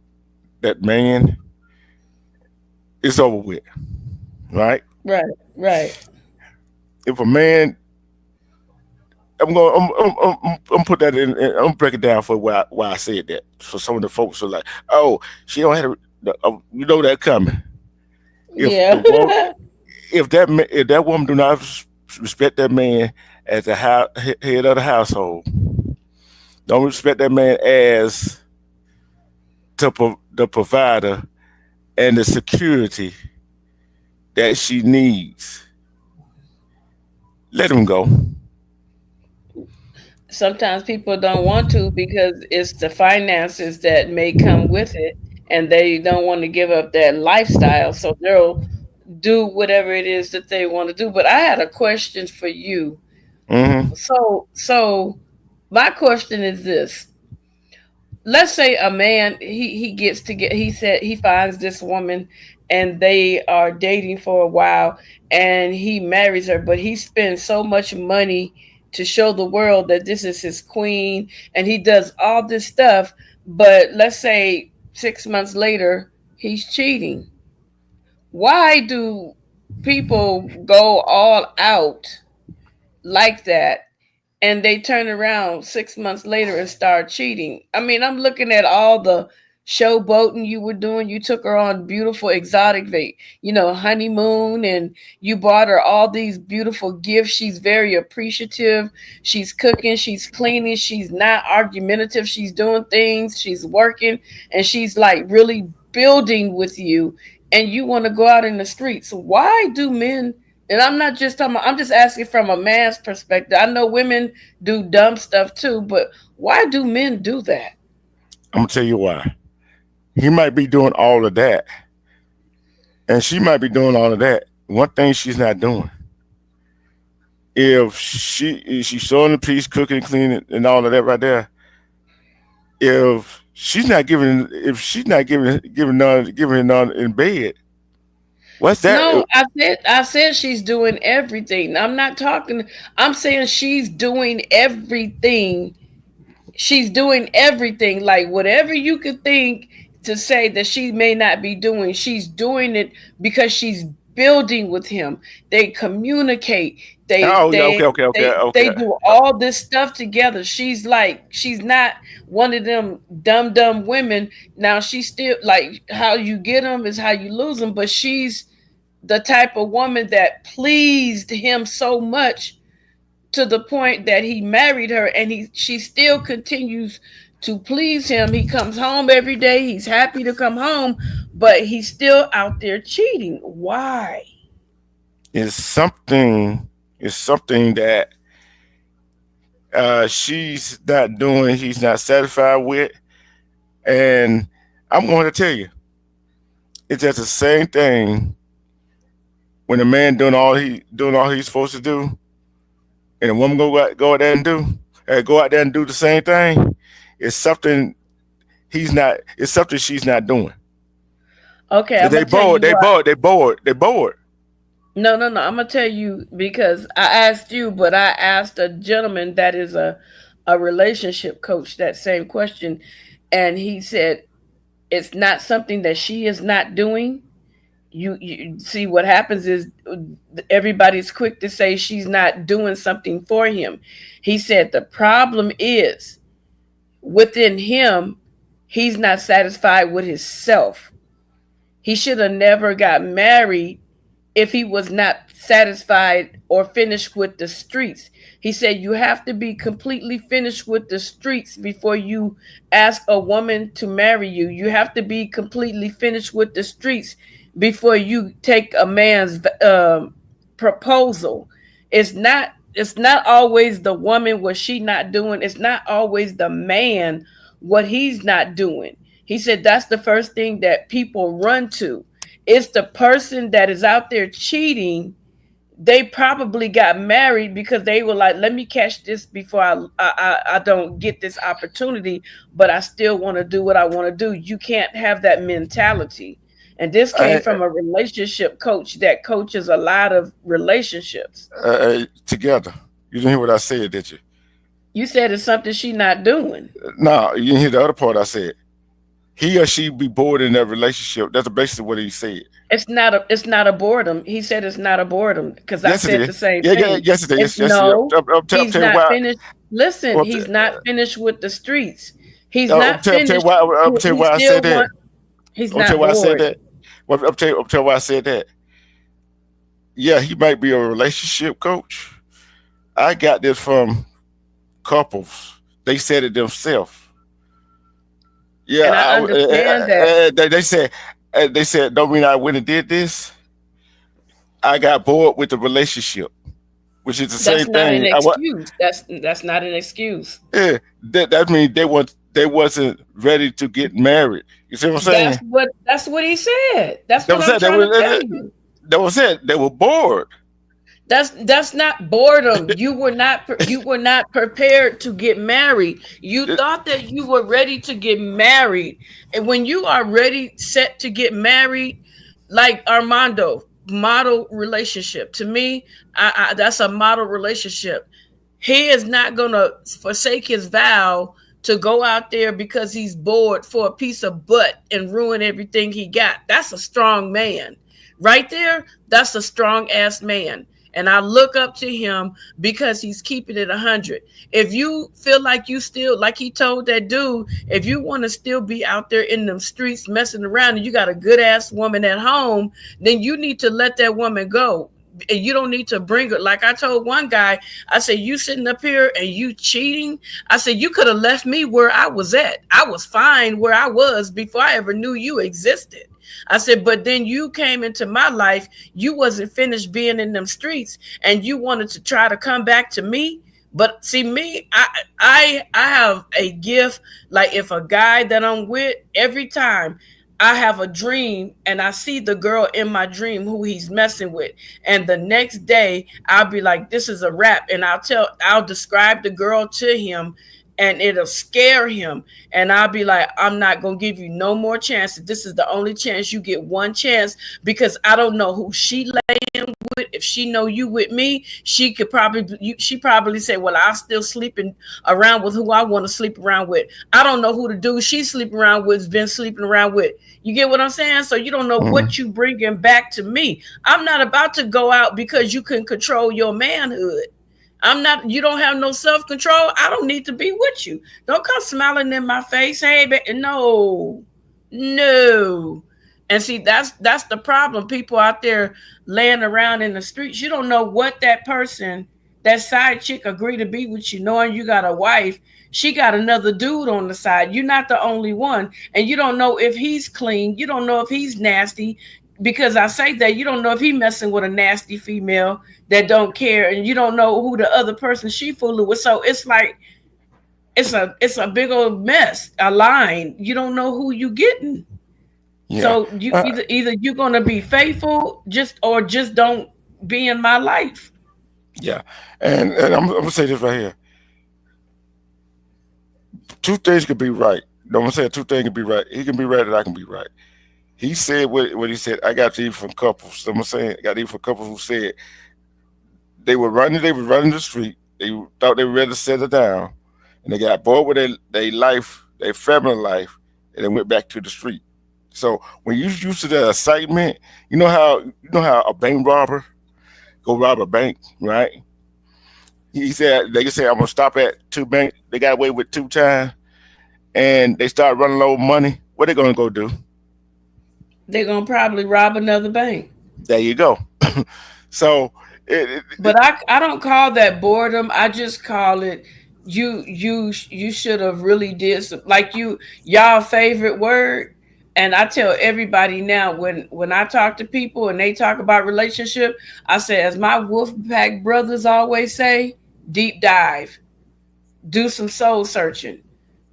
Speaker 1: that man, it's over with, right?
Speaker 2: Right. Right.
Speaker 1: If a man, I'm put that I'm gonna break it down for why I said that. For some of the folks who are like, oh, she don't have, you know that coming. If the
Speaker 2: Yeah.
Speaker 1: woman, if that woman do not respect that man as the head of the household, don't respect that man as the provider and the security that she needs, let him go.
Speaker 2: Sometimes people don't want to because it's the finances that may come with it, and they don't want to give up that lifestyle, so they'll do whatever it is that they want to do. But I had a question for you.
Speaker 1: Hmm.
Speaker 2: So my question is this: let's say a man, he gets to get he said he finds this woman, and they are dating for a while, and he marries her, but he spends so much money to show the world that this is his queen, and he does all this stuff, but let's say 6 months later he's cheating. Why do people go all out like that, and they turn around 6 months later and start cheating? I mean, I'm looking at all the showboating you were doing. You took her on beautiful exotic honeymoon, and you bought her all these beautiful gifts. She's very appreciative. She's cooking, she's cleaning, she's not argumentative, she's doing things, she's working, and she's like really building with you, and you want to go out in the streets. Why do men, and I'm not just talking about, I'm just asking from a man's perspective. I know women do dumb stuff too, but why do men do that?
Speaker 1: I'm gonna tell you why. He might be doing all of that, and she might be doing all of that. One thing she's not doing, if she's showing the piece, cooking, cleaning, and all of that right there, if she's not giving none in bed, what's that?
Speaker 2: No, I said she's doing everything. I'm not talking, I'm saying she's doing everything. She's doing everything. Like whatever you could think to say that she may not be doing, she's doing it because she's building with him. They communicate. They
Speaker 1: Oh yeah, okay,
Speaker 2: they
Speaker 1: okay, okay,
Speaker 2: they
Speaker 1: okay.
Speaker 2: do all this stuff together. She's not one of them dumb women. Now she's still like, how you get them is how you lose them, but she's the type of woman that pleased him so much to the point that he married her, and she still continues to please him. He comes home every day, he's happy to come home, but he's still out there cheating. Why?
Speaker 1: It's something. It's something that she's not doing. He's not satisfied with, and I'm going to tell you, it's just the same thing when a man doing all he's supposed to do, and a woman go out there and go out there and do the same thing. It's something he's not. It's something she's not doing.
Speaker 2: Okay, I'm
Speaker 1: They
Speaker 2: gonna tell
Speaker 1: bored.
Speaker 2: you
Speaker 1: They
Speaker 2: why.
Speaker 1: bored. They bored. They bored.
Speaker 2: No, I'm gonna tell you because I asked you, but I asked a gentleman that is a relationship coach that same question, and he said it's not something that she is not doing. You see what happens is everybody's quick to say she's not doing something for him. He said the problem is within him, he's not satisfied with himself. He should have never got married if he was not satisfied or finished with the streets. He said you have to be completely finished with the streets before you ask a woman to marry you. You have to be completely finished with the streets before you take a man's proposal. It's not always the woman what she not doing. It's not always the man what he's not doing. He said that's the first thing that people run to. It's the person that is out there cheating. They probably got married because they were like, let me catch this before I don't get this opportunity, but I still want to do what I want to do. You can't have that mentality. And this came
Speaker 1: I,
Speaker 2: from a relationship coach that coaches a lot of relationships.
Speaker 1: Together. You didn't hear what I said, did you?
Speaker 2: You said it's something she not doing.
Speaker 1: No, you didn't hear the other part I said. He or she be bored in that relationship. That's basically what he said.
Speaker 2: It's not a boredom. He said it's not a boredom because I
Speaker 1: Yes, it
Speaker 2: said
Speaker 1: is.
Speaker 2: the same
Speaker 1: Yeah, yeah,
Speaker 2: thing.
Speaker 1: yes, it
Speaker 2: It's
Speaker 1: is. Yes, it is.
Speaker 2: no,
Speaker 1: I'm
Speaker 2: he's
Speaker 1: telling you
Speaker 2: not
Speaker 1: why.
Speaker 2: finished. Listen,
Speaker 1: I'm,
Speaker 2: he's not finished with the streets. He's
Speaker 1: I'm
Speaker 2: not
Speaker 1: tell you
Speaker 2: finished.
Speaker 1: why. I'm
Speaker 2: He
Speaker 1: tell you
Speaker 2: he
Speaker 1: why I
Speaker 2: still
Speaker 1: said that.
Speaker 2: want. He's
Speaker 1: I'm tell you
Speaker 2: not
Speaker 1: why I said
Speaker 2: bored.
Speaker 1: that. I'm tell you why I said that. Yeah, he might be a relationship coach. I got this from couples. They said it themselves. Yeah,
Speaker 2: And I understand that.
Speaker 1: they said, don't mean I went and did this. I got bored with the relationship, which is the
Speaker 2: That's
Speaker 1: same
Speaker 2: not an
Speaker 1: thing.
Speaker 2: excuse. That's not an excuse.
Speaker 1: Yeah, that means they wasn't ready to get married. You see what I'm
Speaker 2: That's
Speaker 1: saying?
Speaker 2: what that's what he said. That's
Speaker 1: That
Speaker 2: what
Speaker 1: was
Speaker 2: I'm
Speaker 1: it.
Speaker 2: trying to tell you.
Speaker 1: That was it. They were bored.
Speaker 2: That's not boredom. You were not prepared to get married. You
Speaker 1: It-
Speaker 2: thought that you were ready to get married. And when you are ready set to get married, like Armando, model relationship. To me, that's a model relationship. He is not going to forsake his vow to go out there because he's bored for a piece of butt and ruin everything he got. That's a strong man. Right there, that's a strong ass man. And I look up to him because he's keeping it 100. If you feel like you still, like he told that dude, if you want to still be out there in them streets messing around and you got a good ass woman at home, then you need to let that woman go. And you don't need to bring her. Like I told one guy, I said, you sitting up here and you cheating. I said, you could have left me where I was at. I was fine where I was before I ever knew you existed. I said, but then you came into my life. You wasn't finished being in them streets and you wanted to try to come back to me. But see me, I have a gift. Like if a guy that I'm with, every time I have a dream and I see the girl in my dream who he's messing with. And the next day I'll be like, this is a wrap. And I'll describe the girl to him and it'll scare him. And I'll be like, I'm not going to give you no more chances. This is the only chance. You get one chance because I don't know who she laying with. If she know you with me, she probably say, well, I'll still sleeping around with who I want to sleep around with. I don't know who the dude she's sleeping around with has been sleeping around with. You get what I'm saying? So you don't know what you bringing back to me. I'm not about to go out because you can control your manhood. I'm not, you don't have no self-control. I don't need to be with you. Don't come smiling in my face. Hey, no. And see, that's the problem. People out there laying around in the streets, you don't know what that person, that side chick agreed to be with you, knowing you got a wife. She got another dude on the side. You're not the only one. And you don't know if he's clean. You don't know if he's nasty. Because I say that you don't know if he messing with a nasty female that don't care, and you don't know who the other person she fooling with. So it's like it's a big old mess, a line. You don't know who you getting.
Speaker 1: Yeah.
Speaker 2: So you either you're gonna be faithful, just don't be in my life.
Speaker 1: Yeah. And I'm gonna say this right here. Two things could be right. No, I'm gonna say two things can be right. He can be right and I can be right. He said what he said. I got these from couples. So I'm saying I got these from couples who said they were running the street. They thought they were ready to settle down, and they got bored with their life, their family life, and they went back to the street. So when you used to that excitement, you know how a bank robber go rob a bank, right? He said they can say I'm gonna stop at two banks. They got away with two times, and they start running low money. What they gonna go do?
Speaker 2: They're gonna probably rob another bank.
Speaker 1: There you go. So,
Speaker 2: But I don't call that boredom. I just call it you should have really did some, like y'all favorite word. And I tell everybody now when I talk to people and they talk about relationship, I say, as my Wolfpack brothers always say, deep dive, do some soul searching,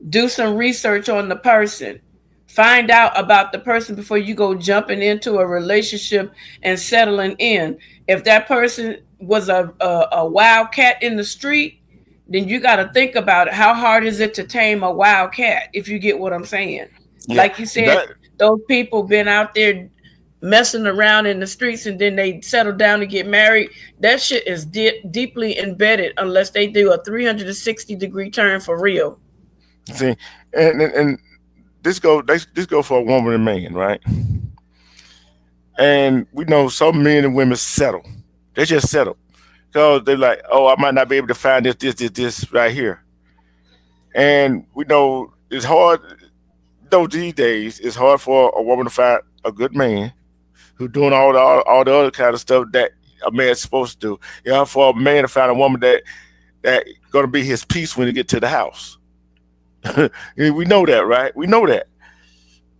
Speaker 2: do some research on the person, find out about the person before you go jumping into a relationship and settling in. If that person was a wild cat in the street, then you got to think about it. How hard is it to tame a wild cat, if you get what I'm saying?
Speaker 1: yeah,
Speaker 2: Like you said,
Speaker 1: that
Speaker 2: those people been out there messing around in the streets and then they settle down to get married. That shit is deeply embedded unless they do a 360-degree turn for real.
Speaker 1: see, and this go for a woman and man, right? And we know some men and women settle. They just settle because they're like, oh, I might not be able to find this right here. And we know it's hard. Though these days it's hard for a woman to find a good man who doing all the other kind of stuff that a man's supposed to do. Yeah, for a man to find a woman that gonna be his peace when he get to the house. We know that, right? We know that,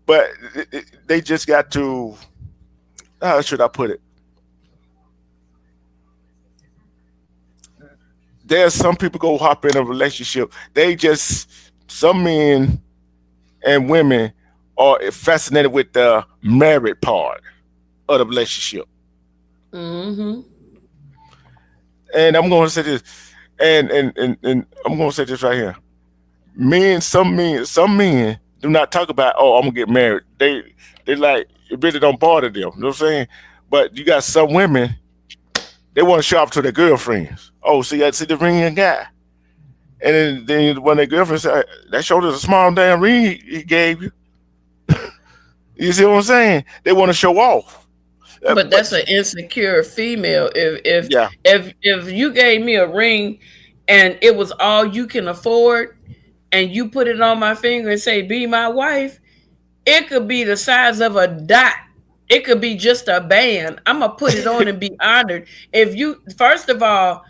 Speaker 1: but they just got to. How should I put it? There's some people go hop in a relationship. They just some men and women are fascinated with the married part of the relationship.
Speaker 2: Mm-hmm.
Speaker 1: And I'm going to say this, and I'm going to say this right here. Some men do not talk about, oh, I'm gonna get married. They like it really don't bother them. You know what I'm saying? But you got some women, they want to show up to their girlfriends. Oh, see, I see the ring and guy. And then when their girlfriend said, that showed us a small damn ring he gave you. You see what I'm saying? They want to show off.
Speaker 2: But
Speaker 1: But
Speaker 2: that's an insecure female.
Speaker 1: yeah,
Speaker 2: If you gave me a ring and it was all you can afford, and you put it on my finger and say, "Be my wife," it could be the size of a dot. It could be just a band. I'm gonna put it on and be honored. If you, first of all,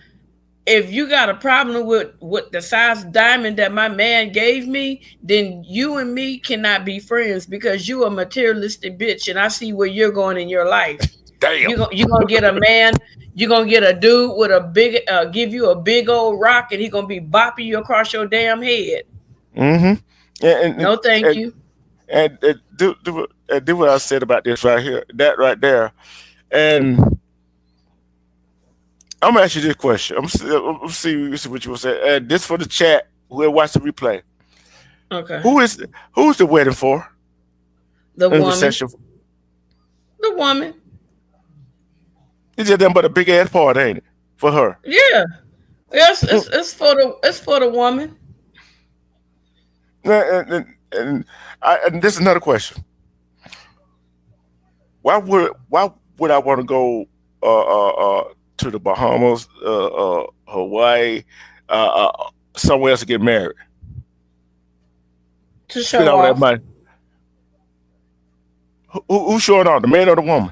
Speaker 2: if you got a problem with the size diamond that my man gave me, then you and me cannot be friends because you a materialistic bitch, and I see where you're going in your life.
Speaker 1: damn.
Speaker 2: You gonna get a man. You're gonna get a dude with a big, give you a big old rock, and he gonna be bopping you across your damn head.
Speaker 1: Mm-hmm.
Speaker 2: No, thank
Speaker 1: And,
Speaker 2: you.
Speaker 1: do what I said about this right here, that right there, and I'm gonna ask you this question. See what you will say. And this for the chat. Who'll watch the replay?
Speaker 2: Okay.
Speaker 1: Who's the wedding for?
Speaker 2: The
Speaker 1: And the
Speaker 2: woman.
Speaker 1: reception.
Speaker 2: The woman.
Speaker 1: It's just them but a big ass party, ain't it? For her.
Speaker 2: Yeah. Yes, it's for the woman.
Speaker 1: And and this is another question. Why would I want to go to the Bahamas, Hawaii, somewhere else to get married?
Speaker 2: To
Speaker 1: Spend
Speaker 2: show
Speaker 1: all that
Speaker 2: off.
Speaker 1: money. Who's showing off, the man or the woman?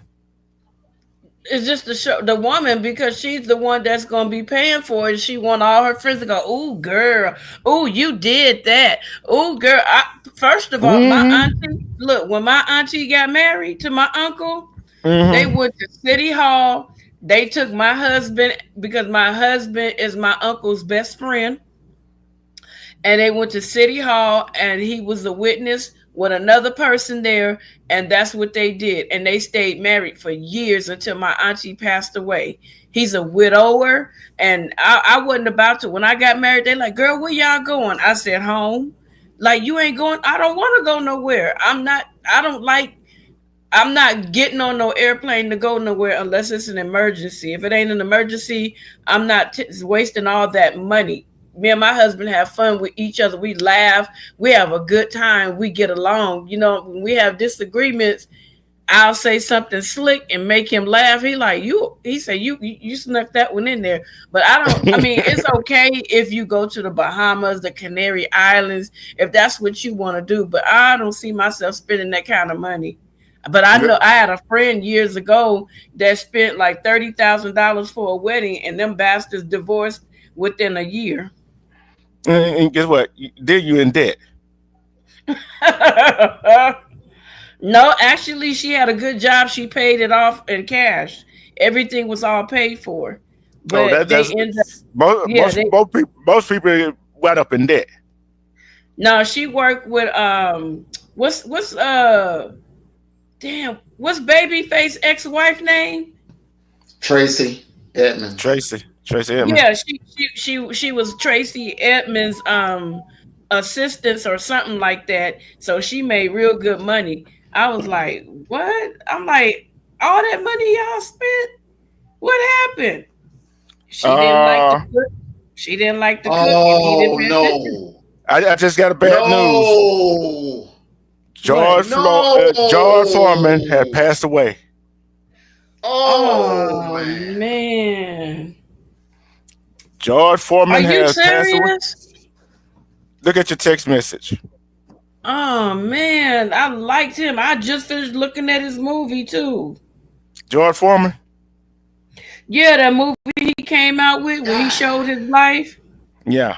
Speaker 2: It's just to show the woman because she's the one that's gonna be paying for it. She want all her friends to go, "Ooh, girl, ooh, you did that, ooh, girl." First of all, my
Speaker 1: Mm-hmm.
Speaker 2: auntie, look, when my auntie got married to my uncle, they
Speaker 1: Mm-hmm.
Speaker 2: went to City Hall. They took my husband because my husband is my uncle's best friend, and they went to City Hall, and he was a witness with another person there, and that's what they did. And they stayed married for years until my auntie passed away. He's a widower, and I wasn't about to. When I got married, they like, "Girl, where y'all going?" I said, "Home." Like, you ain't going. I don't want to go nowhere. I'm not. I don't like. I'm not getting on no airplane to go nowhere unless it's an emergency. If it ain't an emergency, I'm not wasting all that money. Me and my husband have fun with each other. We laugh. We have a good time. We get along. You know, when we have disagreements, I'll say something slick and make him laugh. He like, you. He say, you snuck that one in there. But I don't. I mean, it's okay if you go to the Bahamas, the Canary Islands, if that's what you want to do. But I don't see myself spending that kind of money. But I know I had a friend years ago that spent like $30,000 for a wedding, and them bastards divorced within a year.
Speaker 1: And guess what? Then you in debt.
Speaker 2: No, actually, she had a good job. She paid it off in cash. Everything was all paid for.
Speaker 1: Oh,
Speaker 2: But they
Speaker 1: that's
Speaker 2: ended up,
Speaker 1: most
Speaker 2: yeah,
Speaker 1: most
Speaker 2: they
Speaker 1: most people went up in debt.
Speaker 2: no, she worked with what's damn, what's Babyface ex-wife name?
Speaker 3: Tracy Edmonds.
Speaker 1: Tracy Edmonds.
Speaker 2: Yeah, she was Tracy Edmonds' assistants or something like that. So she made real good money. I was like, what? I'm like, all that money y'all spent? What happened? She didn't like the
Speaker 1: Uh,
Speaker 2: cook. She didn't like the cook, and he didn't
Speaker 3: Oh
Speaker 2: pay attention.
Speaker 3: no.
Speaker 1: I just got a bad news.
Speaker 3: No.
Speaker 2: What?
Speaker 1: George Foreman had
Speaker 3: No.
Speaker 1: passed away.
Speaker 3: Oh
Speaker 2: Oh
Speaker 3: man.
Speaker 2: man.
Speaker 1: George
Speaker 2: Are
Speaker 1: Foreman
Speaker 2: you
Speaker 1: has passed away.
Speaker 2: serious?
Speaker 1: Look at your text message.
Speaker 2: Oh man, I liked him. I just finished looking at his movie too.
Speaker 1: George Foreman.
Speaker 2: Yeah, that movie he came out with where he showed his life.
Speaker 1: Yeah,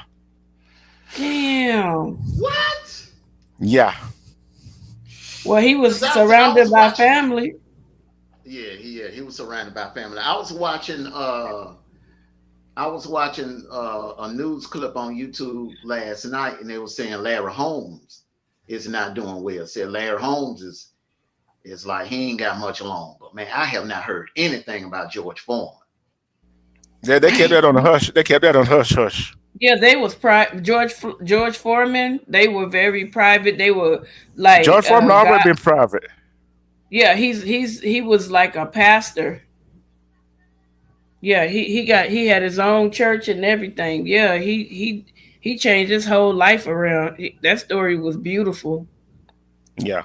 Speaker 2: Damn.
Speaker 3: What?
Speaker 1: yeah.
Speaker 2: Well, he was
Speaker 3: Because I
Speaker 2: surrounded
Speaker 3: was
Speaker 2: by
Speaker 3: watching.
Speaker 2: family.
Speaker 3: Yeah, he was surrounded by family. I was watching a news clip on YouTube last night, and they were saying Larry Holmes is not doing well. Said Larry Holmes is like he ain't got much longer. Man, I have not heard anything about George Foreman.
Speaker 1: Yeah, they kept
Speaker 3: Man,
Speaker 1: that on the hush. They kept that on hush hush.
Speaker 2: Yeah, they was George Foreman. They were very private. They were like
Speaker 1: George Foreman already
Speaker 2: God.
Speaker 1: been private.
Speaker 2: Yeah, he was like a pastor. Yeah, he had his own church and everything. Yeah, he changed his whole life around. That story was beautiful.
Speaker 1: Yeah.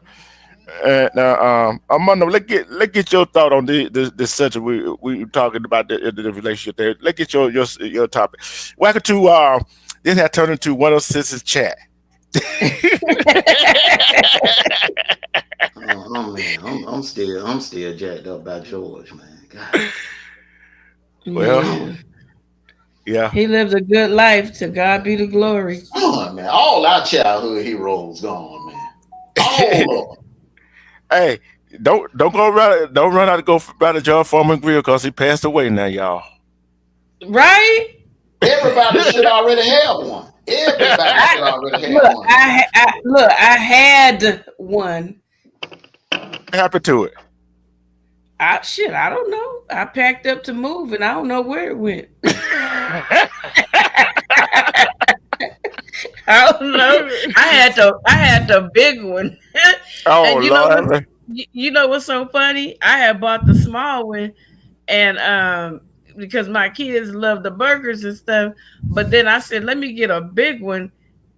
Speaker 1: Now, Armando, let's get your thought on this subject we were talking about the relationship there. Let's get your topic. Welcome to this had turned into 106's chat.
Speaker 3: Oh man, I'm still jacked up by George, man. God,
Speaker 1: Well, yeah.
Speaker 2: He lived a good life. To God be the glory.
Speaker 3: oh man, all our childhood heroes gone, man. All of them.
Speaker 1: Hey, don't run out to go by the John Foreman grill because he passed away now, y'all.
Speaker 2: Right?
Speaker 3: Everybody should already have one. Everybody should already have
Speaker 2: Look,
Speaker 3: one.
Speaker 2: I had one.
Speaker 1: What happened to it?
Speaker 2: I don't know. I packed up to move, and I don't know where it went. I don't know. I had the big one.
Speaker 1: Oh
Speaker 2: And you know
Speaker 1: Lord.
Speaker 2: what? You know what's so funny? I had bought the small one, and because my kids love the burgers and stuff. But then I said, let me get a big one.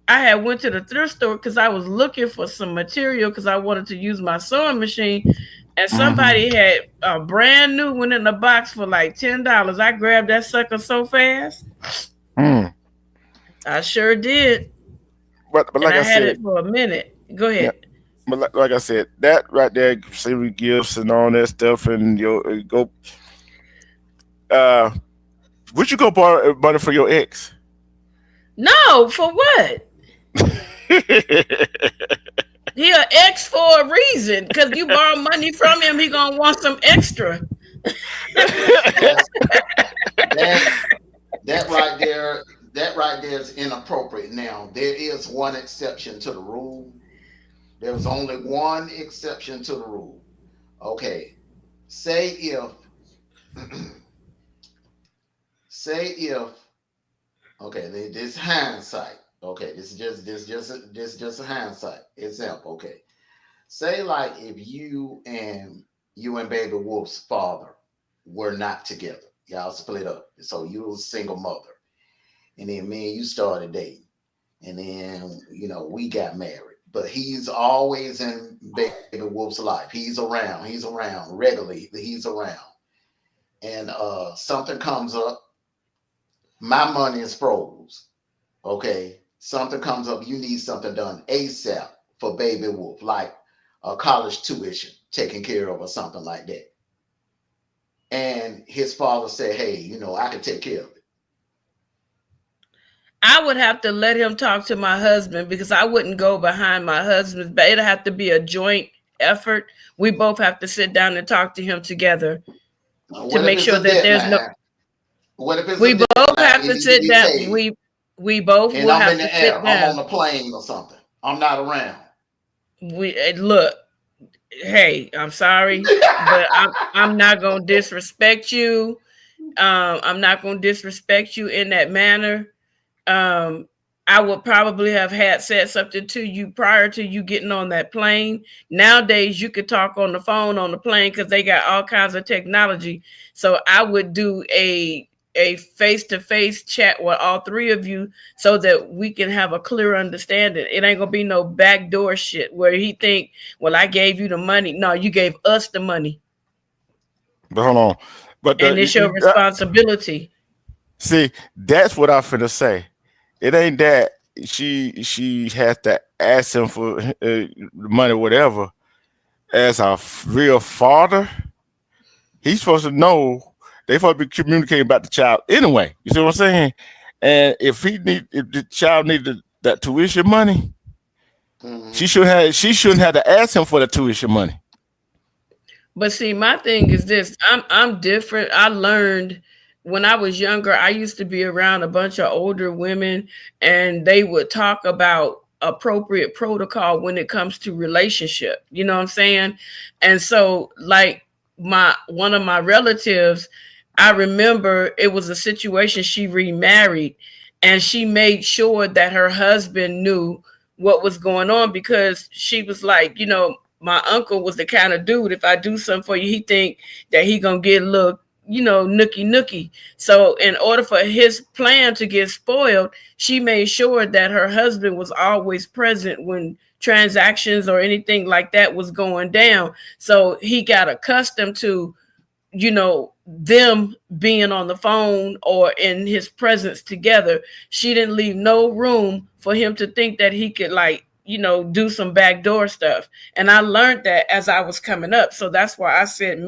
Speaker 2: I had went to the thrift store because I was looking for some material because I wanted to use my sewing machine, and somebody had a brand new one in the box for like $10. I grabbed that sucker so fast.
Speaker 1: Mm.
Speaker 2: I sure did.
Speaker 1: But
Speaker 2: And
Speaker 1: like
Speaker 2: I
Speaker 1: I
Speaker 2: had
Speaker 1: said,
Speaker 2: it for a minute. Go ahead.
Speaker 1: but like I said, that right there, receiving gifts and all that stuff, and you go. Would you go borrow money for your ex?
Speaker 2: No, for what? He an ex for a reason. Because you borrow money from him, he gonna want some extra.
Speaker 3: That right there, is inappropriate. Now there is one exception to the rule. There's only one exception to the rule. Okay, say if, say if, okay, this hindsight. Okay, this is just a hindsight example. Okay, say like if you and Baby Wolf's father were not together, y'all split up, so you was a single mother, and then me and you started dating, and then we got married. But he's always in Baby Wolf's life. He's around regularly. He's around, and something comes up. My money is froze. Okay, something comes up. You need something done ASAP for Baby Wolf, like a college tuition taken care of or something like that. And his father said, "Hey, I can take care of it."
Speaker 2: I would have to let him talk to my husband because I wouldn't go behind my husband's back. It'd have to be a joint effort. We both have to sit down and talk to him together to make sure that there's no.
Speaker 3: What if it's
Speaker 2: we both have to sit down. We both will have to sit down.
Speaker 3: I'm on the plane or something. I'm not around.
Speaker 2: Look. Hey, I'm sorry, but I'm not gonna disrespect you. I'm not gonna disrespect you in that manner. I would probably have said something to you prior to you getting on that plane. Nowadays, you could talk on the phone on the plane because they got all kinds of technology. So I would do a face-to-face chat with all three of you so that we can have a clear understanding. It ain't gonna be no backdoor shit where he think, well, I gave you the money. No, you gave us the money.
Speaker 1: But hold on.
Speaker 2: And it's your responsibility.
Speaker 1: See, that's what I'm finna say. It ain't that she has to ask him for money, whatever. As a real father, he's supposed to know. They supposed to be communicating about the child anyway. You see what I'm saying? And if the child needed that tuition money, she shouldn't have to ask him for the tuition money.
Speaker 2: But see, my thing is this: I'm different. I learned when I was younger. I used to be around a bunch of older women, and they would talk about appropriate protocol when it comes to relationship. You know what I'm saying? And so, like one of my relatives, I remember it was a situation. She remarried, and she made sure that her husband knew what was going on because she was like, my uncle was the kind of dude, if I do something for you, he think that he gonna get a little, nookie. So in order for his plan to get spoiled, she made sure that her husband was always present when transactions or anything like that was going down. So he got accustomed to, you know, them being on the phone or in his presence together. She didn't leave no room for him to think that he could, like, you know, do some backdoor stuff. And I learned that as I was coming up. So that's why I said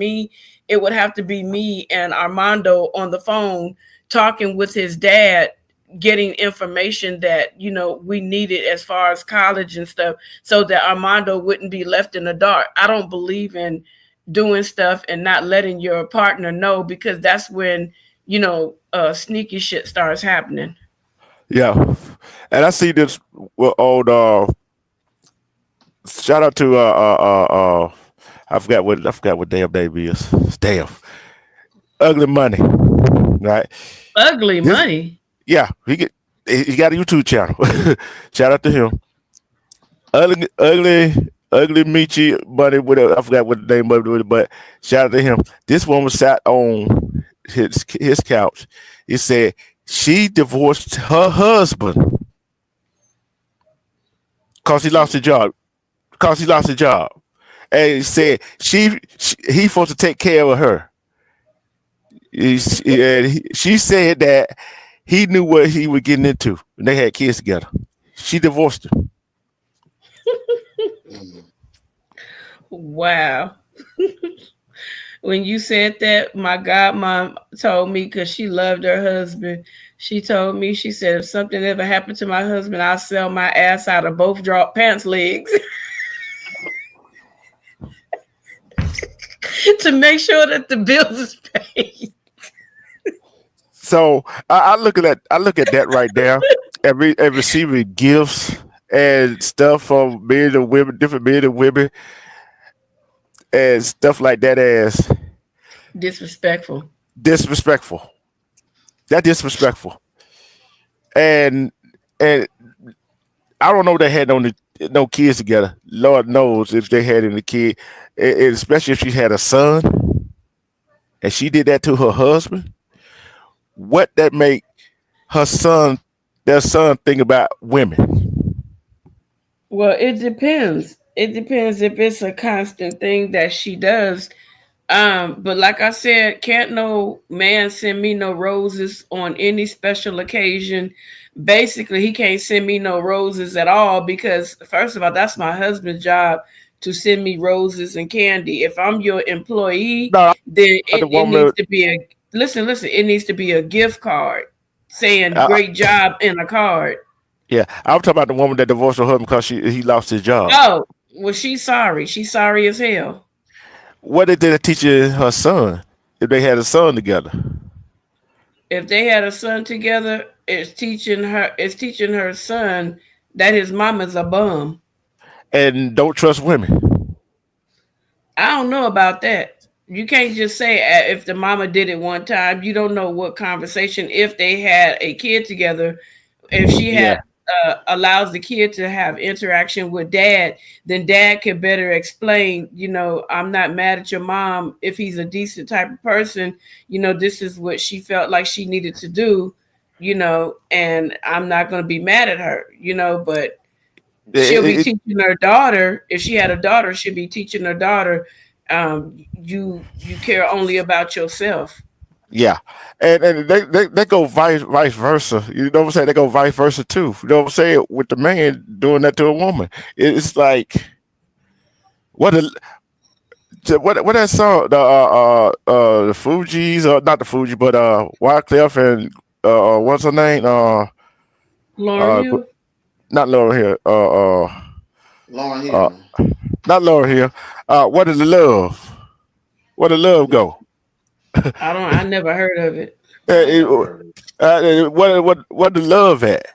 Speaker 2: it would have to be me and Armando on the phone talking with his dad, getting information that, you know, we needed as far as college and stuff, so that Armando wouldn't be left in the dark. I don't believe in doing stuff and not letting your partner know, because that's when, you know, sneaky shit starts happening.
Speaker 1: Yeah, and I see this old. Shout out to I forgot what damn name is. Damn, Ugly Money, right?
Speaker 2: Ugly
Speaker 1: This,
Speaker 2: Money.
Speaker 1: yeah, he got a YouTube channel. Shout out to him. Ugly Michi Money. Whatever, I forgot what the name of it, but shout out to him. This one was sat on his couch. He said she divorced her husband because he lost his job. And he said he supposed to take care of her. She said that he knew what he was getting into when they had kids together. She divorced him.
Speaker 2: Wow. When you said that, my godmom told me, because she loved her husband, she told me, she said, if something ever happened to my husband, I'll sell my ass out of both drop pants legs to make sure that the bills is paid.
Speaker 1: So I look at that right there, and receiving gifts and stuff from men and women, different men and women, and stuff like that as
Speaker 2: Disrespectful.
Speaker 1: That's disrespectful. And I don't know if they had no kids together. Lord knows if they had any kid, and especially if she had a son, and she did that to her husband. What that make their son think about women?
Speaker 2: Well, it depends. It depends if it's a constant thing that she does. But like I said, can't no man send me no roses on any special occasion. Basically, he can't send me no roses at all, because first of all, that's my husband's job to send me roses and candy. If I'm your employee,
Speaker 1: No,
Speaker 2: then
Speaker 1: the
Speaker 2: it
Speaker 1: woman.
Speaker 2: needs to be listen, it needs to be a gift card saying great job in a card.
Speaker 1: Yeah, I'm talking about the woman that divorced her husband because he lost his job.
Speaker 2: Oh, well, she's sorry. She's sorry as hell.
Speaker 1: What did they teach her son if they had a son together?
Speaker 2: If they had a son together, it's teaching her son that his mama's a bum.
Speaker 1: And don't trust women.
Speaker 2: I don't know about that. You can't just say if the mama did it one time. You don't know what conversation, if they had a kid together, if she had allows the kid to have interaction with dad, then dad could better explain, you know, I'm not mad at your mom if he's a decent type of person. You know, this is what she felt like she needed to do, you know, and I'm not going to be mad at her, you know, but she'll be teaching her daughter. If she had a daughter, she'll be teaching her daughter, you care only about yourself.
Speaker 1: Yeah, and they go vice versa. You know what I'm saying? They go vice versa too. You know what I'm saying? With the man doing that to a woman, it's like what that song, the Fugees, or not the Fugees, but Wyclef and what's her name?
Speaker 2: Lauryn Hill?
Speaker 1: Not Lauryn Hill.
Speaker 3: Lauryn Hill.
Speaker 1: Not Lauryn Hill. What is the love? Where the love go?
Speaker 2: I never heard of it.
Speaker 1: What the love at?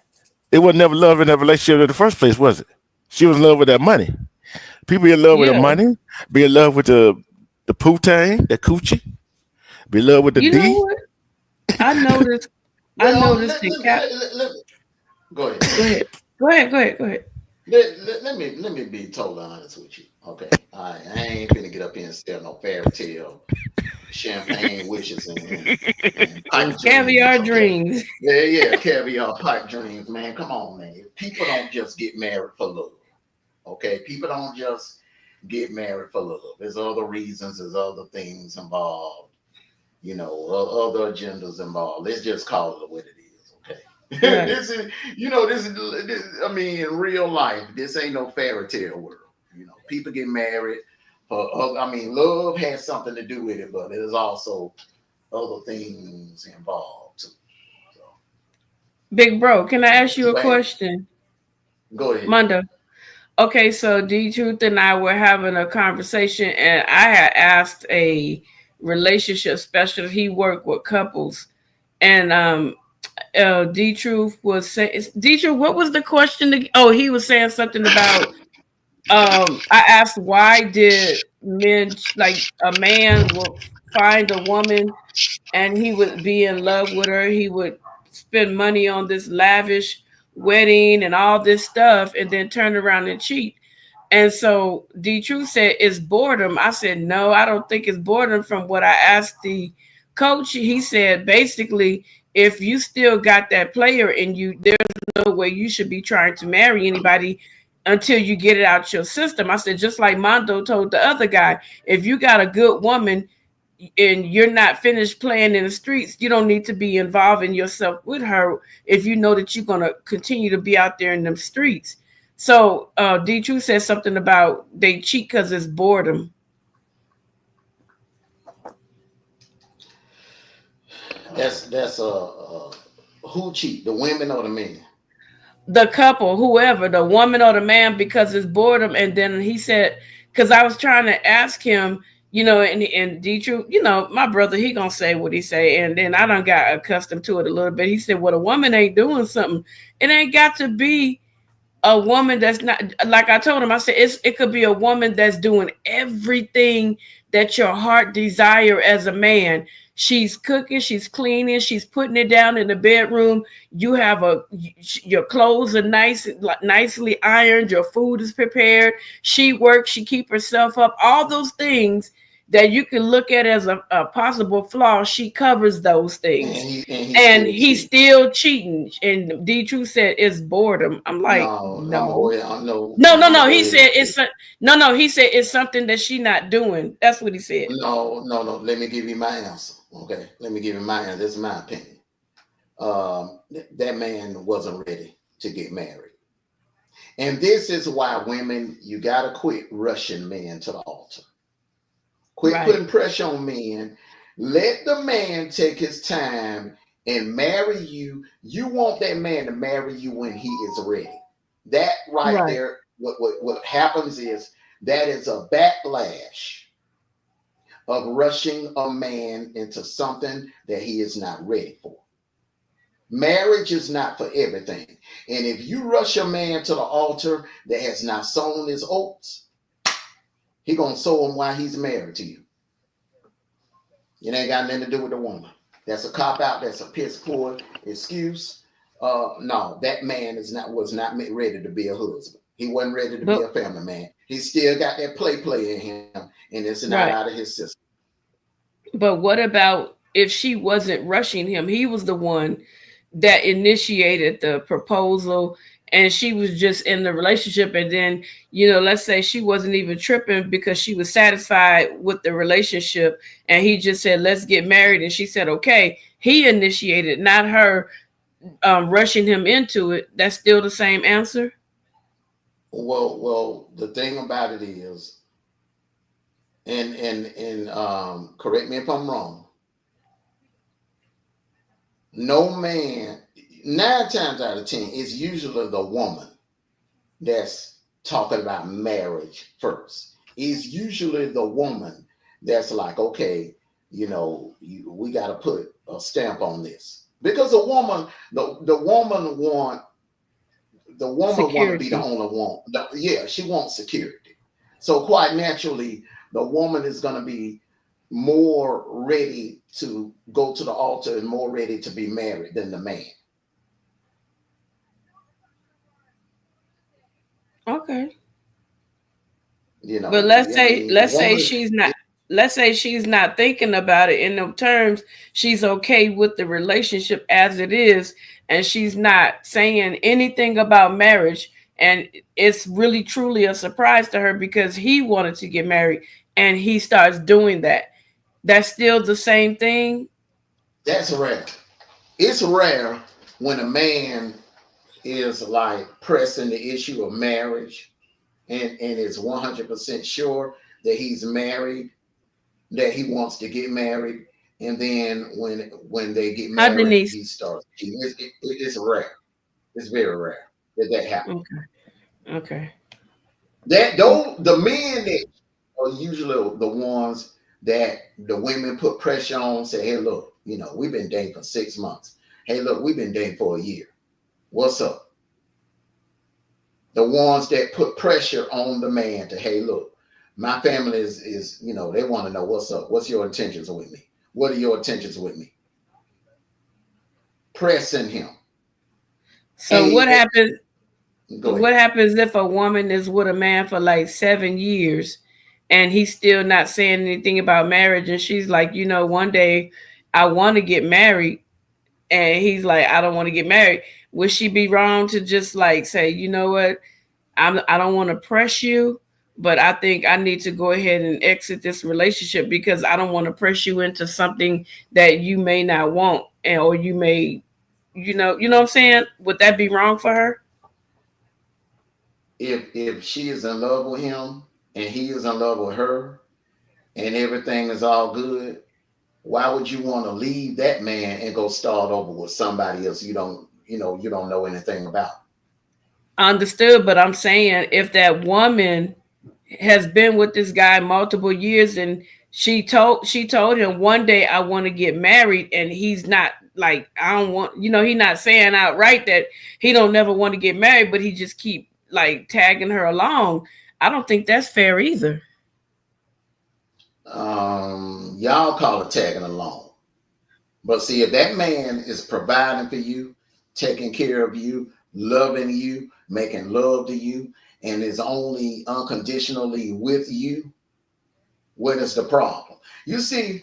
Speaker 1: It was never love in that relationship in the first place, was it? She was in love with that money. People be in love with the money, be in love with the poutine, the coochie, be in love with the
Speaker 2: D.
Speaker 1: Know
Speaker 2: what? I noticed.
Speaker 3: Well,
Speaker 2: I noticed.
Speaker 3: Go ahead.
Speaker 2: Go ahead.
Speaker 3: Let me be totally honest with you. Okay, I ain't finna get up here and sell no fairy tale, champagne wishes and pipe
Speaker 2: caviar dreams.
Speaker 3: Yeah, caviar pipe dreams, man. Come on, man. People don't just get married for love. Okay, people don't just get married for love. There's other reasons. There's other things involved. You know, other agendas involved. Let's just call it what it is. Okay.
Speaker 2: Right.
Speaker 3: This is, you know, this is. I mean, in real life, this ain't no fairy tale world. You know, people get married for. I mean, love has something to do with it, but there's also other things involved too. So,
Speaker 2: Big bro, can I ask you a
Speaker 3: Go ahead.
Speaker 2: question?
Speaker 3: Go ahead.
Speaker 2: Mondo. Okay, so D Truth and I were having a conversation, and I had asked a relationship specialist. He worked with couples, and D Truth was saying, D Truth, what was the question? Oh, he was saying something about. I asked why did men, like a man would find a woman and he would be in love with her. He would spend money on this lavish wedding and all this stuff, and then turn around and cheat. And so D Truth said it's boredom. I said, no, I don't think it's boredom. From what I asked the coach, he said basically, if you still got that player in you, there's no way you should be trying to marry anybody until you get it out your system. I said, just like Mondo told the other guy, if you got a good woman and you're not finished playing in the streets, you don't need to be involving yourself with her if you know that you're going to continue to be out there in them streets. So D True said something about they cheat because it's boredom.
Speaker 3: That's who cheat, the women or the men?
Speaker 2: The couple, whoever, the woman or the man, because it's boredom. And then he said, because I was trying to ask him, you know, and D True, you know, my brother, he gonna say what he say, and then I done got accustomed to it a little bit. He said, well, a woman ain't doing something. It ain't got to be a woman that's not, like I told him, I said it could be a woman that's doing everything that your heart desire as a man. She's cooking, she's cleaning, she's putting it down in the bedroom. You have your clothes are nicely ironed, your food is prepared. She works, she keep herself up. All those things that you can look at as a possible flaw, she covers those things. And he's still cheating. And D True said it's boredom. I'm like, no. He said he said it's something that she not doing. That's what he said.
Speaker 3: No. Let me give you my answer. Okay, let me give you my answer. This is my opinion. That man wasn't ready to get married. And this is why women, you gotta quit rushing men to the altar. Quit putting pressure on men. Let the man take his time and marry you. You want that man to marry you when he is ready. That right there, what happens is that is a backlash of rushing a man into something that he is not ready for. Marriage is not for everything. And if you rush a man to the altar that has not sown his oats, he gonna sow them while he's married to you. It ain't got nothing to do with the woman. That's a cop out. That's a piss poor excuse. No, that man was not ready to be a husband. He wasn't ready to be a family man. He still got that play in him, and it's not out of his system.
Speaker 2: But what about if she wasn't rushing him? He was the one that initiated the proposal, and she was just in the relationship. And then, you know, let's say she wasn't even tripping because she was satisfied with the relationship, and he just said, let's get married. And she said, okay. He initiated, not her rushing him into it. That's still the same answer?
Speaker 3: Well, the thing about it is, and correct me if I'm wrong, no man, 9 times out of 10, it's usually the woman that's talking about marriage first. It's usually the woman that's like, okay, you know, we got to put a stamp on this, because the woman want to be the only one. She wants security. So quite naturally, the woman is going to be more ready to go to the altar and more ready to be married than the man.
Speaker 2: Okay.
Speaker 3: You know,
Speaker 2: but let's say she's not thinking about it in those terms. She's okay with the relationship as it is, and she's not saying anything about marriage. and it's really truly a surprise to her because he wanted to get married and he starts doing that. That's still the same thing.
Speaker 3: That's rare. It's rare when a man is like pressing the issue of marriage and is 100% sure that he's married, that he wants to get married, and then when they get
Speaker 2: Hi,
Speaker 3: married,
Speaker 2: Denise.
Speaker 3: he starts cheating. It's rare. It's very rare that happens.
Speaker 2: Okay. Okay.
Speaker 3: That though the men that are usually the ones that the women put pressure on, say, hey, look, we've been dating for 6 months. Hey, look, we've been dating for a year. What's up? The ones that put pressure on the man to, hey, look, my family is they want to know what's up. What's your intentions with me? What are your intentions with me? Pressing him.
Speaker 2: So
Speaker 3: And
Speaker 2: what happens?
Speaker 3: go
Speaker 2: What
Speaker 3: ahead.
Speaker 2: happens if a woman is with a man for like 7 years and he's still not saying anything about marriage, and she's like, one day I want to get married, and he's like, I don't want to get married. Would she be wrong to just like say, you know what, I don't want to press you, but I think I need to go ahead and exit this relationship because I don't want to press you into something that you may not want, and or you may, what I'm saying? Would that be wrong for her?
Speaker 3: If she is in love with him and he is in love with her and everything is all good, why would you want to leave that man and go start over with somebody else you don't know anything about?
Speaker 2: Understood, but I'm saying if that woman has been with this guy multiple years and she told him one day I want to get married, and he's not like, I don't want, he not saying outright that he don't never want to get married, but he just keep like tagging her along. I don't think that's fair either.
Speaker 3: Y'all call it tagging along. But see, if that man is providing for you, taking care of you, loving you, making love to you, and is only unconditionally with you, what is the problem? You see,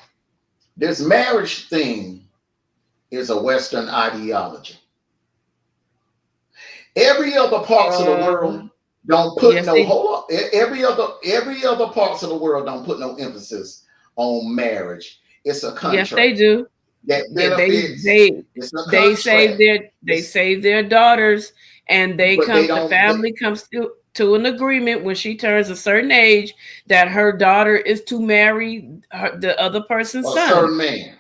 Speaker 3: this marriage thing is a Western ideology. Every other parts of the world don't put
Speaker 2: Yes,
Speaker 3: no
Speaker 2: they
Speaker 3: hold up. Every other parts of the world don't put no emphasis on marriage. It's a
Speaker 2: yes they
Speaker 3: contract
Speaker 2: do.
Speaker 3: that
Speaker 2: They they
Speaker 3: benefits.
Speaker 2: they
Speaker 3: It's a
Speaker 2: they save
Speaker 3: contract. It's
Speaker 2: their daughters, and
Speaker 3: but they
Speaker 2: the
Speaker 3: don't.
Speaker 2: family comes to an agreement when she turns a certain age that her daughter is to marry the other person's
Speaker 3: A
Speaker 2: son.
Speaker 3: certain man.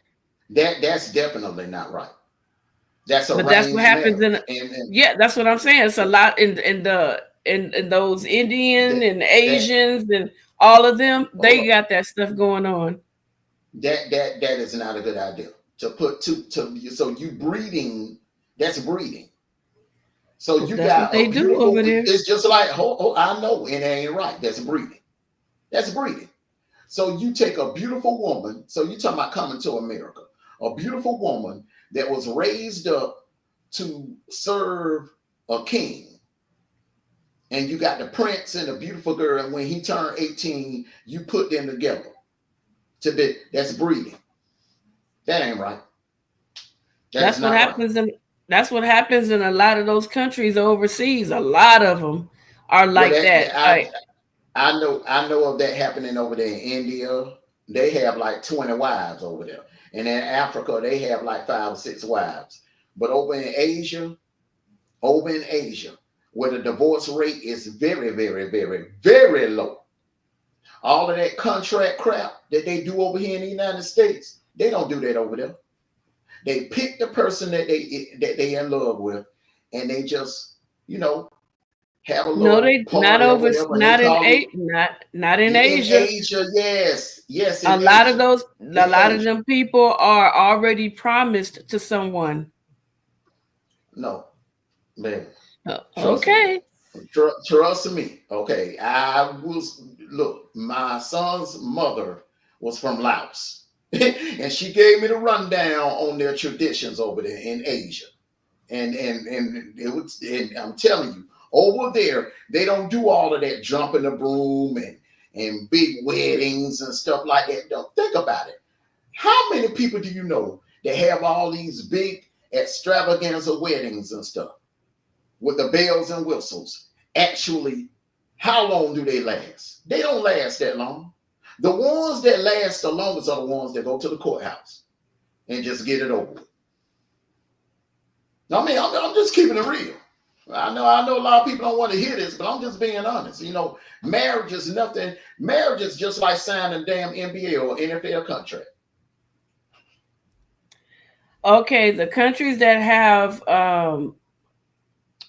Speaker 3: That's definitely not right. That's
Speaker 2: But that's what
Speaker 3: arranged
Speaker 2: happens in,
Speaker 3: marriage, and
Speaker 2: yeah, that's what I'm saying. It's a lot in those Indian
Speaker 3: that
Speaker 2: and
Speaker 3: that
Speaker 2: Asians and all of them.
Speaker 3: hold
Speaker 2: They
Speaker 3: up.
Speaker 2: got that stuff going on.
Speaker 3: That is not a good idea to put to so you breeding. That's breeding. So you
Speaker 2: That's what
Speaker 3: got
Speaker 2: they
Speaker 3: a
Speaker 2: do
Speaker 3: beautiful.
Speaker 2: over there.
Speaker 3: It's just like I know it ain't right. That's breeding. That's breeding. So you take a beautiful woman. So you talking about coming to America, a beautiful woman that was raised up to serve a king, and you got the prince and the beautiful girl. And when he turned 18, you put them together. That's breeding. That ain't right. That is
Speaker 2: That's what
Speaker 3: not right.
Speaker 2: happens in that's what happens in a lot of those countries overseas. A lot of them are
Speaker 3: Well,
Speaker 2: like that.
Speaker 3: I know of that happening over there in India. They have like 20 wives over there. And in Africa, they have like 5 or 6 wives. But over in Asia, where the divorce rate is very, very, very, very low. All of that contract crap that they do over here in the United States, they don't do that over there. They pick the person that they in love with, and they just, you know, have a
Speaker 2: No,
Speaker 3: little
Speaker 2: they not
Speaker 3: party or
Speaker 2: over,
Speaker 3: whatever, and they
Speaker 2: not in
Speaker 3: call it
Speaker 2: not in
Speaker 3: in
Speaker 2: Asia.
Speaker 3: Asia. Yes, yes,
Speaker 2: A
Speaker 3: in
Speaker 2: lot of
Speaker 3: Asia,
Speaker 2: those,
Speaker 3: in
Speaker 2: a lot of
Speaker 3: Asia.
Speaker 2: them people are already promised to someone.
Speaker 3: No, man, trust me.
Speaker 2: Okay.
Speaker 3: Trust me. Okay, I was look. My son's mother was from Laos, and she gave me the rundown on their traditions over there in Asia. And it was. And I'm telling you, over there they don't do all of that jumping the broom and big weddings and stuff like that. Don't think about it. How many people do you know that have all these big extravaganza weddings and stuff with the bells and whistles? actually, how long do they last? They don't last that long. The ones that last the longest are the ones that go to the courthouse and just get it over with. I mean, I'm just keeping it real. I know a lot of people don't want to hear this, but I'm just being honest. You know, marriage is nothing. Marriage is just like signing a damn NBA or NFL contract.
Speaker 2: Okay, the countries that have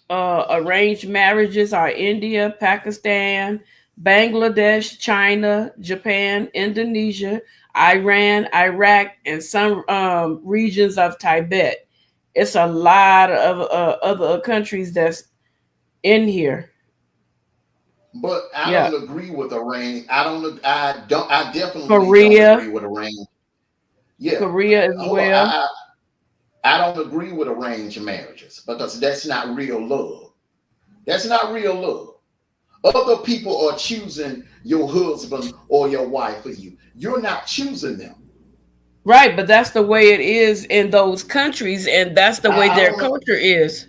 Speaker 2: arranged marriages are India, Pakistan, Bangladesh, China, Japan, Indonesia, Iran, Iraq, and some regions of Tibet. It's a lot of other countries that's in here.
Speaker 3: But I
Speaker 2: Yeah,
Speaker 3: don't agree with Iran. I definitely
Speaker 2: Korea,
Speaker 3: don't agree with Iran. Yeah.
Speaker 2: Korea as
Speaker 3: Hold on.
Speaker 2: well.
Speaker 3: I don't agree with arranged marriages because that's not real love. That's not real love. Other people are choosing your husband or your wife for you. You're not choosing them.
Speaker 2: Right, but that's the way it is in those countries, and that's the way
Speaker 3: I
Speaker 2: their
Speaker 3: don't.
Speaker 2: culture is.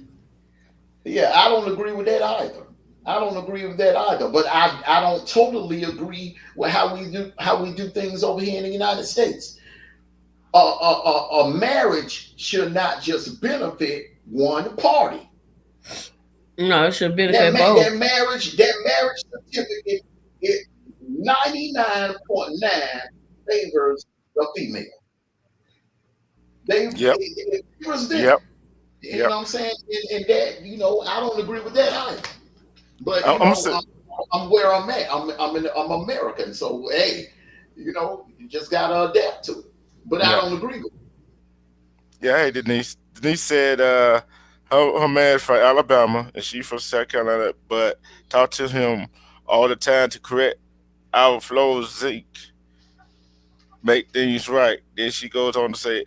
Speaker 3: Yeah, I don't agree with that either. I don't agree with that either. But I don't totally agree with how we do things over here in the United States. A marriage should not just benefit one party.
Speaker 2: No, it should benefit both.
Speaker 3: That marriage certificate is 99.9 favors the female.
Speaker 1: Yep.
Speaker 3: It favors them.
Speaker 1: Yep.
Speaker 3: You
Speaker 1: Yep.
Speaker 3: know what I'm saying? And that, I don't agree with that either. But
Speaker 1: I'm gonna say,
Speaker 3: I'm where I'm at. I'm American, so hey, you just gotta adapt to it. But I
Speaker 1: yeah.
Speaker 3: don't agree with it.
Speaker 1: Yeah, hey Denise. Denise said her man from Alabama and she from South Carolina, but talk to him all the time to correct our flows, Zeke, make things right. Then she goes on to say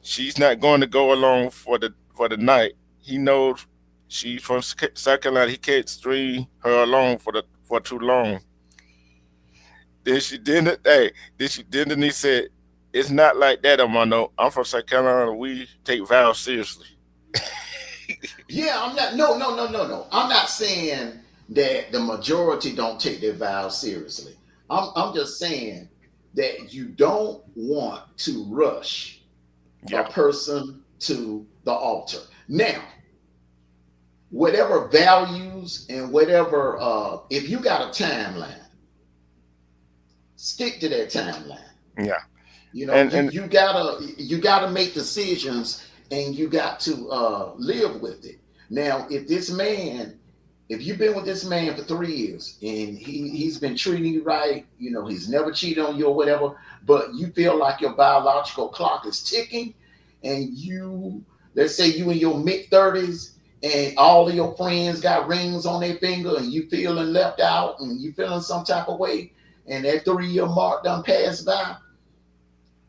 Speaker 1: she's not going to go along for the night. He knows she's from South Carolina. He can't string her along for too long. Then Denise said, "It's not like that, Armando. I'm from South Carolina. We take vows seriously."
Speaker 3: Yeah, I'm not. No, no, no, no, no. I'm not saying that the majority don't take their vows seriously. I'm just saying that you don't want to rush a
Speaker 1: Yeah,
Speaker 3: person to the altar. Now, whatever values and whatever, if you got a timeline, stick to that timeline.
Speaker 1: yeah,
Speaker 3: You know,
Speaker 1: and
Speaker 3: you
Speaker 1: and
Speaker 3: you gotta you gotta make decisions and you got to live with it. Now, if you've been with this man for 3 years and he's been treating you right, he's never cheated on you or whatever, but you feel like your biological clock is ticking, and let's say you in your mid 30s and all of your friends got rings on their finger and you feeling left out and you feeling some type of way, and that 3-year mark done passed by.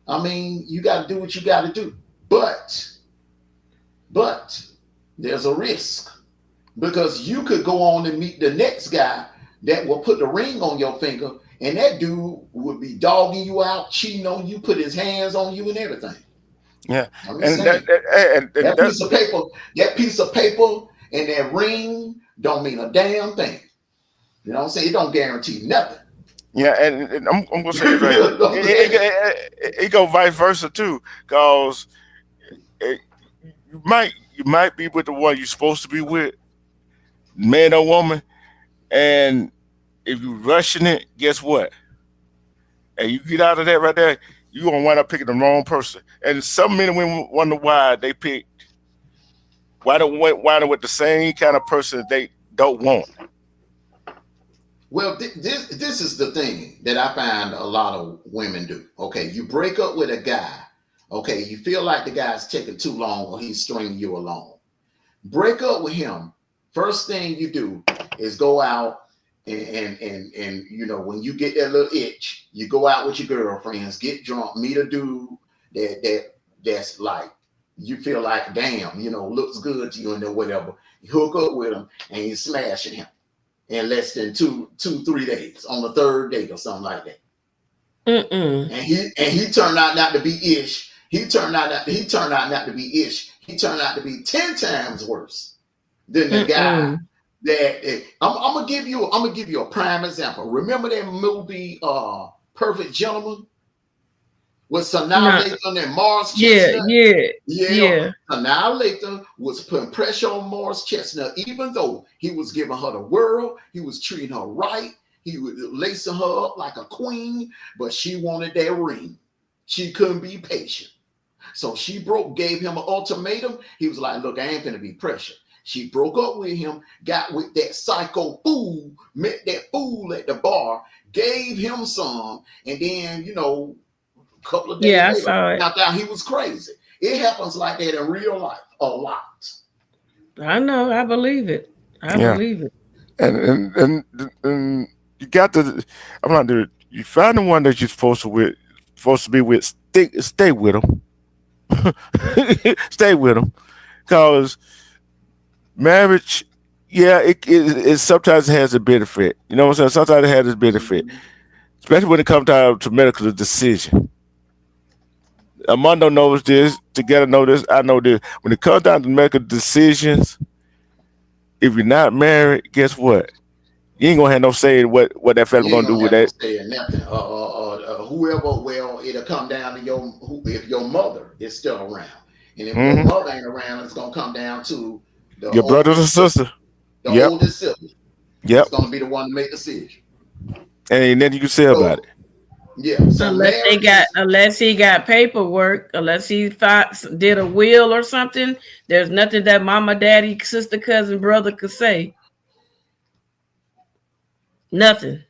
Speaker 3: I mean, you got to do what you got to do. But there's a risk because you could go on and meet the next guy that will put the ring on your finger, and that dude would be dogging you out, cheating on you, put his hands on you and everything.
Speaker 1: yeah,
Speaker 3: I'm just
Speaker 1: and that,
Speaker 3: saying
Speaker 1: that and
Speaker 3: that
Speaker 1: that,
Speaker 3: piece of paper, that piece of paper and that ring don't mean a damn thing. You know what I'm saying? It don't guarantee nothing.
Speaker 1: yeah, and I'm gonna say this right.
Speaker 3: You know what I'm saying?
Speaker 1: It go vice versa too, cause it, you might be with the one you're supposed to be with, man or woman, and if you rushing it, guess what? And you get out of that right there, you gonna wind up picking the wrong person. And some men and women wonder why they pick why don't wind up with the same kind of person they don't want.
Speaker 3: Well, this is the thing that I find a lot of women do. Okay, you break up with a guy. Okay, you feel like the guy's taking too long or he's stringing you along. Break up with him. First thing you do is go out and when you get that little itch, you go out with your girlfriends, get drunk, meet a dude that's like you feel like damn, looks good to you and then whatever. You hook up with him and you smashing him in less than 3 days on the third date or something like that.
Speaker 2: Mm-mm.
Speaker 3: And he turned out not to be ish. He turned out not to be ish. He turned out to be 10 times worse than the guy
Speaker 2: Mm-mm.
Speaker 3: that I'm gonna give you a prime example. Remember that movie Perfect Gentleman with Sanaa
Speaker 2: No.
Speaker 3: Lathan and Morris
Speaker 2: Yeah,
Speaker 3: Chestnut?
Speaker 2: yeah,
Speaker 3: Yeah,
Speaker 2: yeah.
Speaker 3: Sanaa Lathan was putting pressure on Morris Chestnut, even though he was giving her the world, he was treating her right, he was lacing her up like a queen, but she wanted that ring. She couldn't be patient. So she gave him an ultimatum. He was like, look, I ain't gonna be pressured. She broke up with him, got with that psycho fool, met that fool at the bar, gave him some, and then, a couple of days
Speaker 2: Yeah, I
Speaker 3: later,
Speaker 2: saw it.
Speaker 3: found out he was crazy. It happens like that in real life a lot.
Speaker 2: I know. I believe it. I
Speaker 1: Yeah.
Speaker 2: believe it.
Speaker 1: And you got to. I'm not doing. You find the one that you're supposed to be with. Stay with them. Stay with them, cause marriage. Yeah, it sometimes has a benefit. You know what I'm saying? Sometimes it has its benefit, especially when it comes down to medical decision. Armando knows this. Together know this. I know this. When it comes down to medical decisions, if you're not married, guess what? You ain't gonna have no say in what that fella
Speaker 3: You ain't
Speaker 1: gonna do
Speaker 3: gonna
Speaker 1: with
Speaker 3: have no
Speaker 1: that.
Speaker 3: say in nothing. Whoever, well, it'll come down to if your mother is still around, and if your
Speaker 1: Hmm.
Speaker 3: mother ain't around, it's gonna come down to the
Speaker 1: Your brothers and
Speaker 3: oldest sister.
Speaker 1: sisters.
Speaker 3: The
Speaker 1: Yep.
Speaker 3: oldest sibling
Speaker 1: Yep.
Speaker 3: is gonna be the one to make the decision.
Speaker 1: And ain't nothing you can say about
Speaker 3: So
Speaker 1: it.
Speaker 3: yeah, so marriage is
Speaker 2: Unless he got paperwork, unless he did a will or something, there's nothing that mama, daddy, sister, cousin, brother could say. Nothing.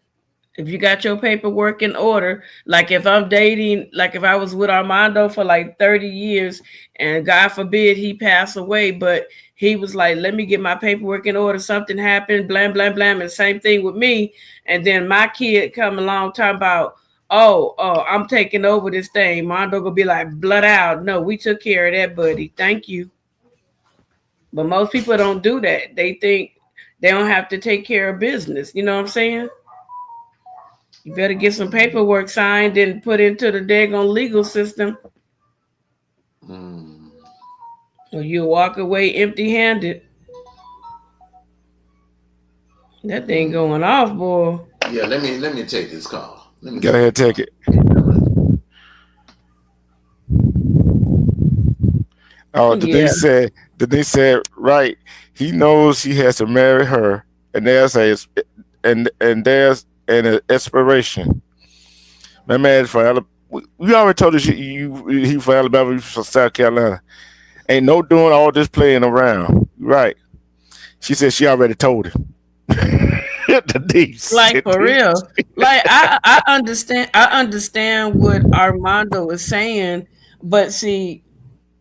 Speaker 2: If you got your paperwork in order, like if I'm dating, like if I was with Armando for like 30 years and God forbid he passed away, but he was like, let me get my paperwork in order, something happened, blam, blam, blam, and same thing with me. And then my kid come along talking about, oh, I'm taking over this thing. Mondo gonna be like, blood out. No, we took care of that, buddy. Thank you. But most people don't do that. They think they don't have to take care of business. You know what I'm saying? You better get some paperwork signed and put into the daggone legal system,
Speaker 3: mm,
Speaker 2: or you'll walk away empty-handed. That thing
Speaker 3: mm.
Speaker 2: going off, boy.
Speaker 3: Yeah, let me take this call. Let me
Speaker 1: Go
Speaker 3: take
Speaker 1: ahead,
Speaker 3: this
Speaker 1: take
Speaker 3: call.
Speaker 1: it. Oh,
Speaker 2: Yeah.
Speaker 1: Denise said, right. He knows he has to marry her, and there's an aspiration. My man is from Alabama. We already told us he from Alabama, you from South Carolina. Ain't no doing all this playing around. Right. She said she already told him. Denise.
Speaker 2: Like for real. Like I understand what Armando is saying, but see,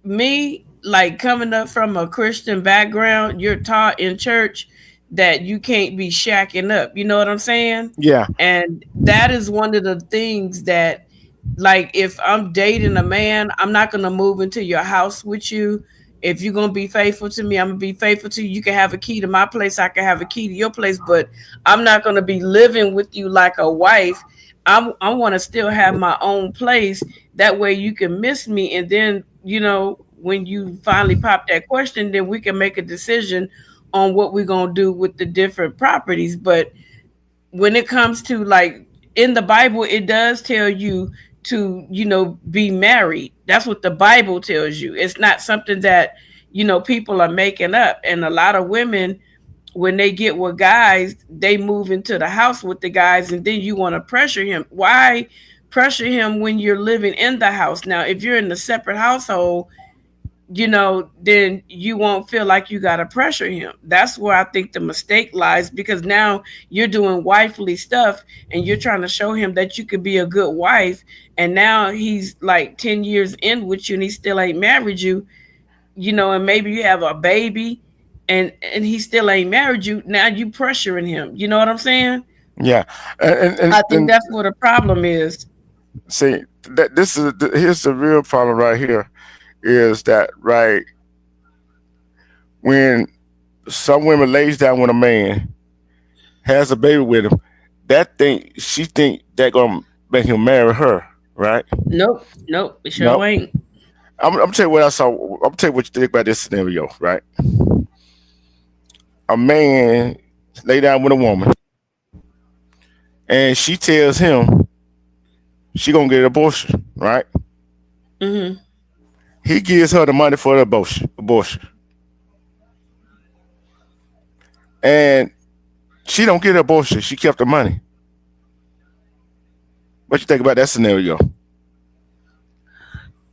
Speaker 2: me, like coming up from a Christian background, you're taught in church that you can't be shacking up. You know what I'm saying?
Speaker 1: Yeah.
Speaker 2: And that is one of the things that, like, if I'm dating a man, I'm not going to move into your house with you. If you're going to be faithful to me, I'm going to be faithful to you. You can have a key to my place. I can have a key to your place, but I'm not going to be living with you like a wife. I want to still have my own place. That way you can miss me. And then, when you finally pop that question, then we can make a decision on what we're going to do with the different properties. But when it comes to, like, in the Bible, it does tell you to, be married. That's what the Bible tells you. It's not something that, people are making up. And a lot of women, when they get with guys, they move into the house with the guys, and then you want to pressure him. Why pressure him when you're living in the house? Now, if you're in a separate household, then you won't feel like you got to pressure him. That's where I think the mistake lies, because now you're doing wifely stuff and you're trying to show him that you could be a good wife. And now he's like 10 years in with you and he still ain't married you, and maybe you have a baby and he still ain't married you. Now you pressuring him. You know what I'm saying?
Speaker 1: Yeah. And,
Speaker 2: I think
Speaker 1: and
Speaker 2: that's what the problem is.
Speaker 1: see that here's the real problem right here is that right when some women lays down with a man, has a baby with him, she think that gonna make him marry her, right?
Speaker 2: Nope. It sure
Speaker 1: No.
Speaker 2: ain't.
Speaker 1: I'm tell you what I saw. I'm tell you what you think about this scenario, right? a man lay down with a woman, and she tells him she gonna get an abortion, right?
Speaker 2: Mm-hmm.
Speaker 1: He gives her the money for the abortion, and she don't get an abortion. She kept the money. What you think about that scenario?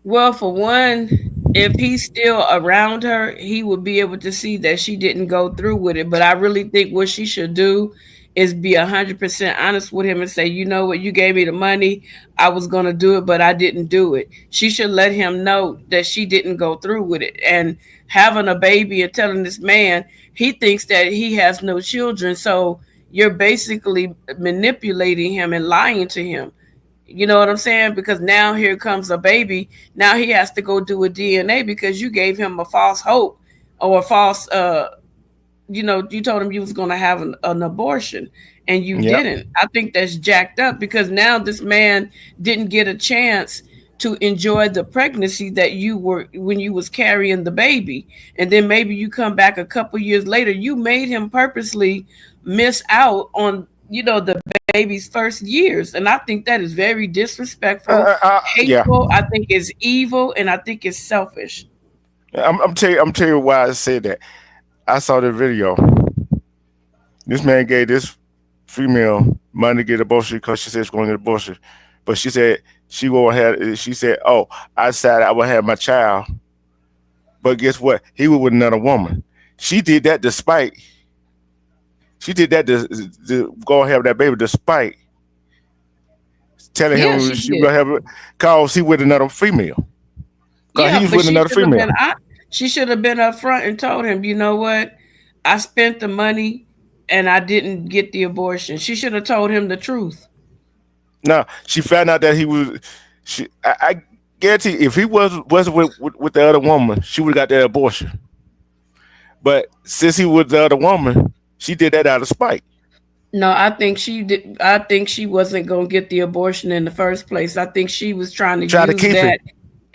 Speaker 2: Well, for one, if he's still around her, he would be able to see that she didn't go through with it. But I really think what she should do is be 100% honest with him and say, you know what, you gave me the money. I was going to do it, but I didn't do it. She should let him know that she didn't go through with it. And having a baby and telling this man, he thinks that he has no children. So you're basically manipulating him and lying to him. You know what I'm saying? Because now here comes a baby. Now he has to go do a DNA because you gave him a false hope or a false you told him you was going to have an abortion and you
Speaker 1: Yeah.
Speaker 2: didn't. I think that's jacked up because now this man didn't get a chance to enjoy the pregnancy that you were when you was carrying the baby. And then maybe you come back a couple years later, you made him purposely miss out on the baby's first years. And I think that is very disrespectful,
Speaker 1: Yeah.
Speaker 2: hateful. I think it's evil, and I think it's selfish.
Speaker 1: I'm tell you why I said that. I saw the video. This man gave this female money to get abortion because she said she's going to get abortion, but she said she will have. She said, "Oh, I decided I would have my child," but guess what? He was with another woman. She did that despite. She did that to go and have that baby despite telling
Speaker 2: Yeah,
Speaker 1: him
Speaker 2: she
Speaker 1: she
Speaker 2: did.
Speaker 1: would have it because he with another female. Because
Speaker 2: Yeah,
Speaker 1: he was
Speaker 2: but
Speaker 1: with another female.
Speaker 2: she should have been up front and told him, you know what? I spent the money and I didn't get the abortion. She should have told him the truth.
Speaker 1: Now she found out that he was. I guarantee if he wasn't with the other woman, she would have got that abortion. But since he was the other woman, she did that out of spite.
Speaker 2: No, I think she did. I think she wasn't going to get the abortion in the first place. I think she was trying to
Speaker 1: Try to
Speaker 2: use
Speaker 1: keep it.
Speaker 2: that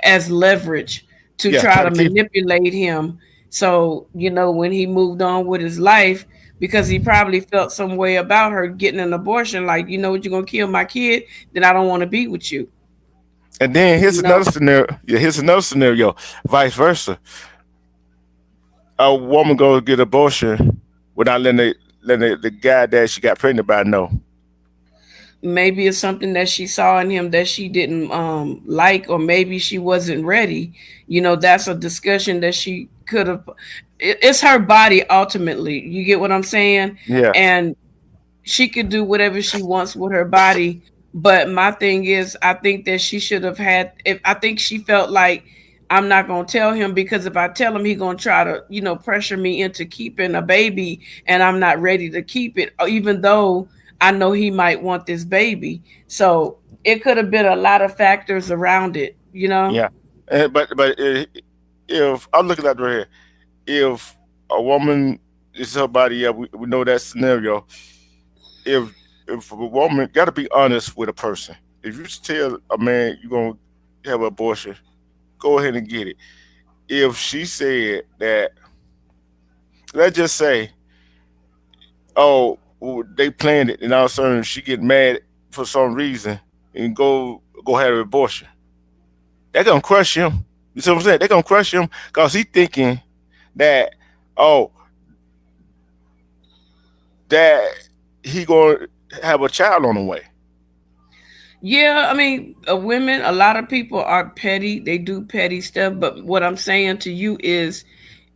Speaker 2: as leverage to
Speaker 1: Yeah,
Speaker 2: try
Speaker 1: try
Speaker 2: to
Speaker 1: to keep it.
Speaker 2: manipulate him. So, when he moved on with his life, because he probably felt some way about her getting an abortion, like, you know what, you're going to kill my kid, then I don't want to be with you.
Speaker 1: And then here's
Speaker 2: You know?
Speaker 1: another scenario. Yeah, here's another scenario. Vice versa. A woman goes get abortion without letting the guy that she got pregnant by know.
Speaker 2: Maybe it's something that she saw in him that she didn't like, or maybe she wasn't ready. That's a discussion that she could have. It's her body ultimately. You get what I'm saying?
Speaker 1: Yeah.
Speaker 2: And she could do whatever she wants with her body. But my thing is, I think that she should have had. If I think she felt like, I'm not gonna tell him, because if I tell him, he gonna try to, pressure me into keeping a baby, and I'm not ready to keep it, even though I know he might want this baby. So it could have been a lot of factors around it.
Speaker 1: Yeah. But if I'm looking at it right here, if a woman is her body, yeah, we know that scenario. If if a woman got to be honest with a person, if you tell a man you're gonna have an abortion, go ahead and get it. If she said that, let's just say, oh, well, they planned it, and all of a sudden she get mad for some reason and go have an abortion, they're gonna crush him. You see what I'm saying? They're gonna crush him because he thinking that, oh, that he gonna have a child on the way.
Speaker 2: Yeah, I mean, women, a lot of people are petty. They do petty stuff. But what I'm saying to you is,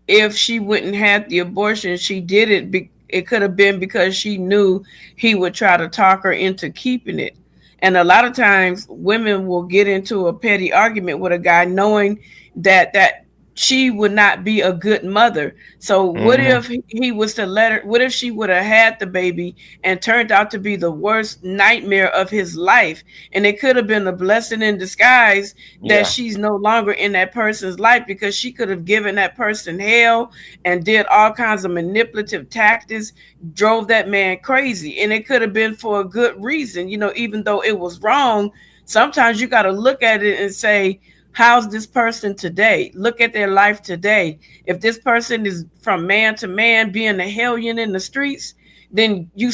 Speaker 2: if she wouldn't have the abortion, she did it. It could have been because she knew he would try to talk her into keeping it. And a lot of times, women will get into a petty argument with a guy, knowing that she would not be a good mother. So what
Speaker 1: Hmm.
Speaker 2: if he was to let her? What if she would have had the baby and turned out to be the worst nightmare of his life? And it could have been a blessing in disguise that
Speaker 1: Yeah,
Speaker 2: she's no longer in that person's life, because she could have given that person hell and did all kinds of manipulative tactics, drove that man crazy. And it could have been for a good reason, even though it was wrong. Sometimes you got to look at it and say, how's this person today? Look at their life today. If this person is from man to man being a hellion in the streets, then you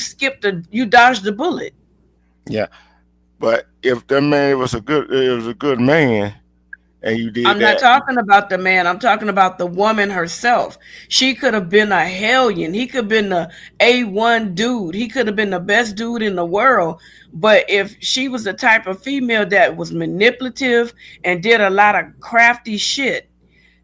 Speaker 2: dodged the bullet.
Speaker 1: Yeah. But if that man was a good man, and you did
Speaker 2: I'm not
Speaker 1: that,
Speaker 2: talking about the man. I'm talking about the woman herself. She could have been a hellion. He could have been the A1 dude. He could have been the best dude in the world. But if she was the type of female that was manipulative and did a lot of crafty shit,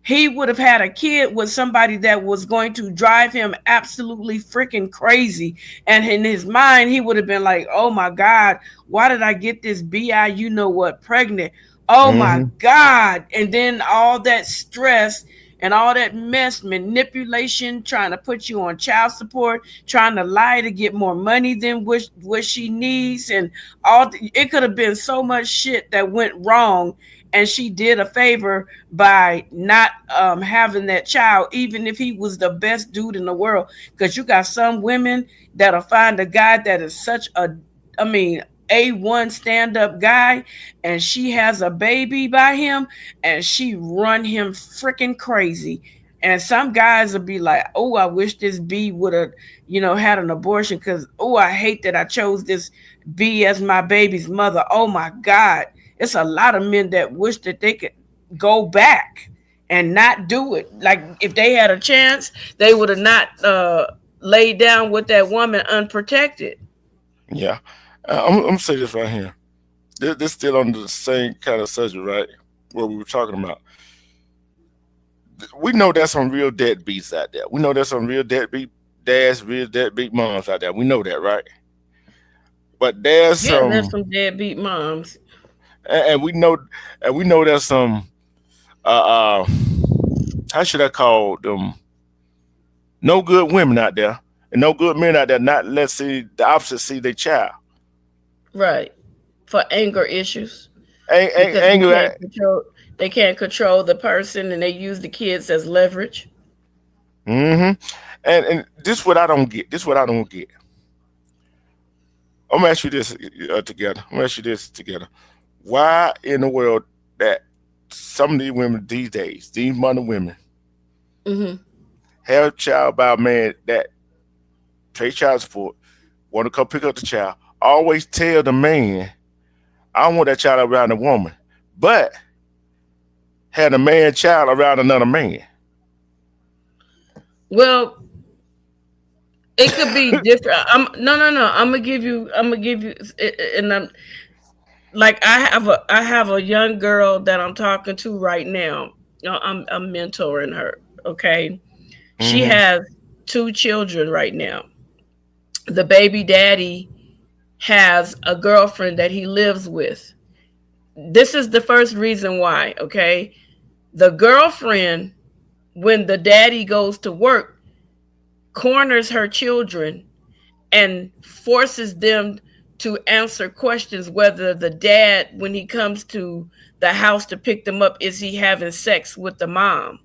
Speaker 2: he would have had a kid with somebody that was going to drive him absolutely freaking crazy. And in his mind, he would have been like, oh my God, why did I get this BI, you know what, pregnant? Oh my
Speaker 1: mm-hmm,
Speaker 2: God. And then all that stress and all that mess, manipulation, trying to put you on child support, trying to lie to get more money than what she needs. And it could have been so much shit that went wrong, and she did a favor by not having that child, even if he was the best dude in the world. Because you got some women that'll find a guy that is such a, I mean, A1 stand-up guy, and she has a baby by him, and she run him freaking crazy. And some guys will be like, oh, I wish this B would have, had an abortion, because, oh, I hate that I chose this B as my baby's mother. Oh my God. It's a lot of men that wish that they could go back and not do it. Like if they had a chance, they would have not laid down with that woman unprotected.
Speaker 1: yeah. I'm gonna say this right here. This still on the same kind of subject, right? What we were talking about. We know there's some real deadbeats out there. We know there's some real deadbeat dads, real deadbeat moms out there. We know that, right? But there's
Speaker 2: Yeah, there's
Speaker 1: some,
Speaker 2: some deadbeat moms.
Speaker 1: and we know there's some. Uh, uh how should I call them? No good women out there, and no good men out there. Not let's see the opposite. See their child.
Speaker 2: Right. For anger issues. Because
Speaker 1: Anger.
Speaker 2: they can't control the person, and they use the kids as leverage.
Speaker 1: Mm-hmm. And this what I don't get. This what I don't get. I'm gonna ask you this together. I'm gonna ask you this together. Why in the world that some of these women these days, these modern women,
Speaker 2: Hmm.
Speaker 1: have a child by a man that pay child support, want to come pick up the child, always tell the man, I don't want that child around a woman, but had a man child around another man.
Speaker 2: Well, it could be different. No. I'm gonna give you, and I'm like, I have a young girl that I'm talking to right now. I'm mentoring her. Okay, she
Speaker 1: Mm-hmm.
Speaker 2: has two children right now. The baby daddy has a girlfriend that he lives with. This is the first reason why. Okay, the girlfriend, when the daddy goes to work, corners her children and forces them to answer questions whether the dad, when he comes to the house to pick them up, is he having sex with the mom.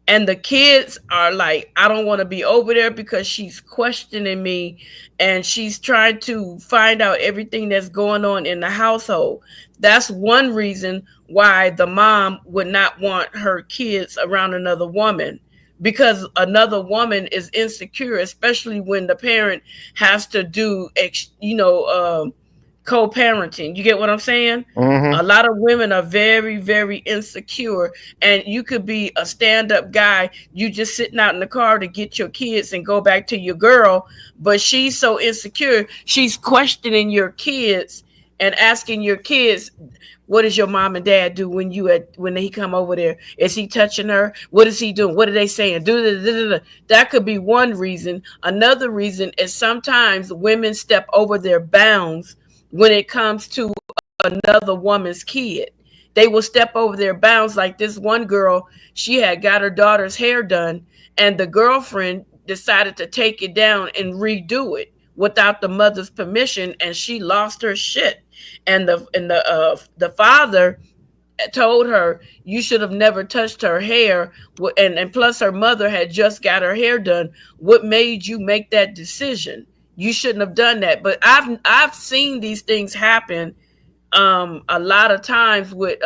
Speaker 2: And the kids are like, I don't want to be over there because she's questioning me, and she's trying to find out everything that's going on in the household. That's one reason why the mom would not want her kids around another woman, because another woman is insecure, especially when the parent has to do co-parenting. You get what I'm saying?
Speaker 1: Mm-hmm.
Speaker 2: A lot of women are very, very insecure, and you could be a stand-up guy, you just sitting out in the car to get your kids and go back to your girl, but she's so insecure, she's questioning your kids and asking your kids, what does your mom and dad do when he come over there? Is he touching her? What is he doing? What are they saying? That could be one reason. Another reason is sometimes women step over their bounds when it comes to another woman's kid. They will step over their bounds. Like this one girl, she had got her daughter's hair done, and the girlfriend decided to take it down and redo it without the mother's permission, and she lost her shit. And the father told her, you should have never touched her hair, and plus her mother had just got her hair done. What made you make that decision? You shouldn't have done that. But I've seen these things happen a lot of times with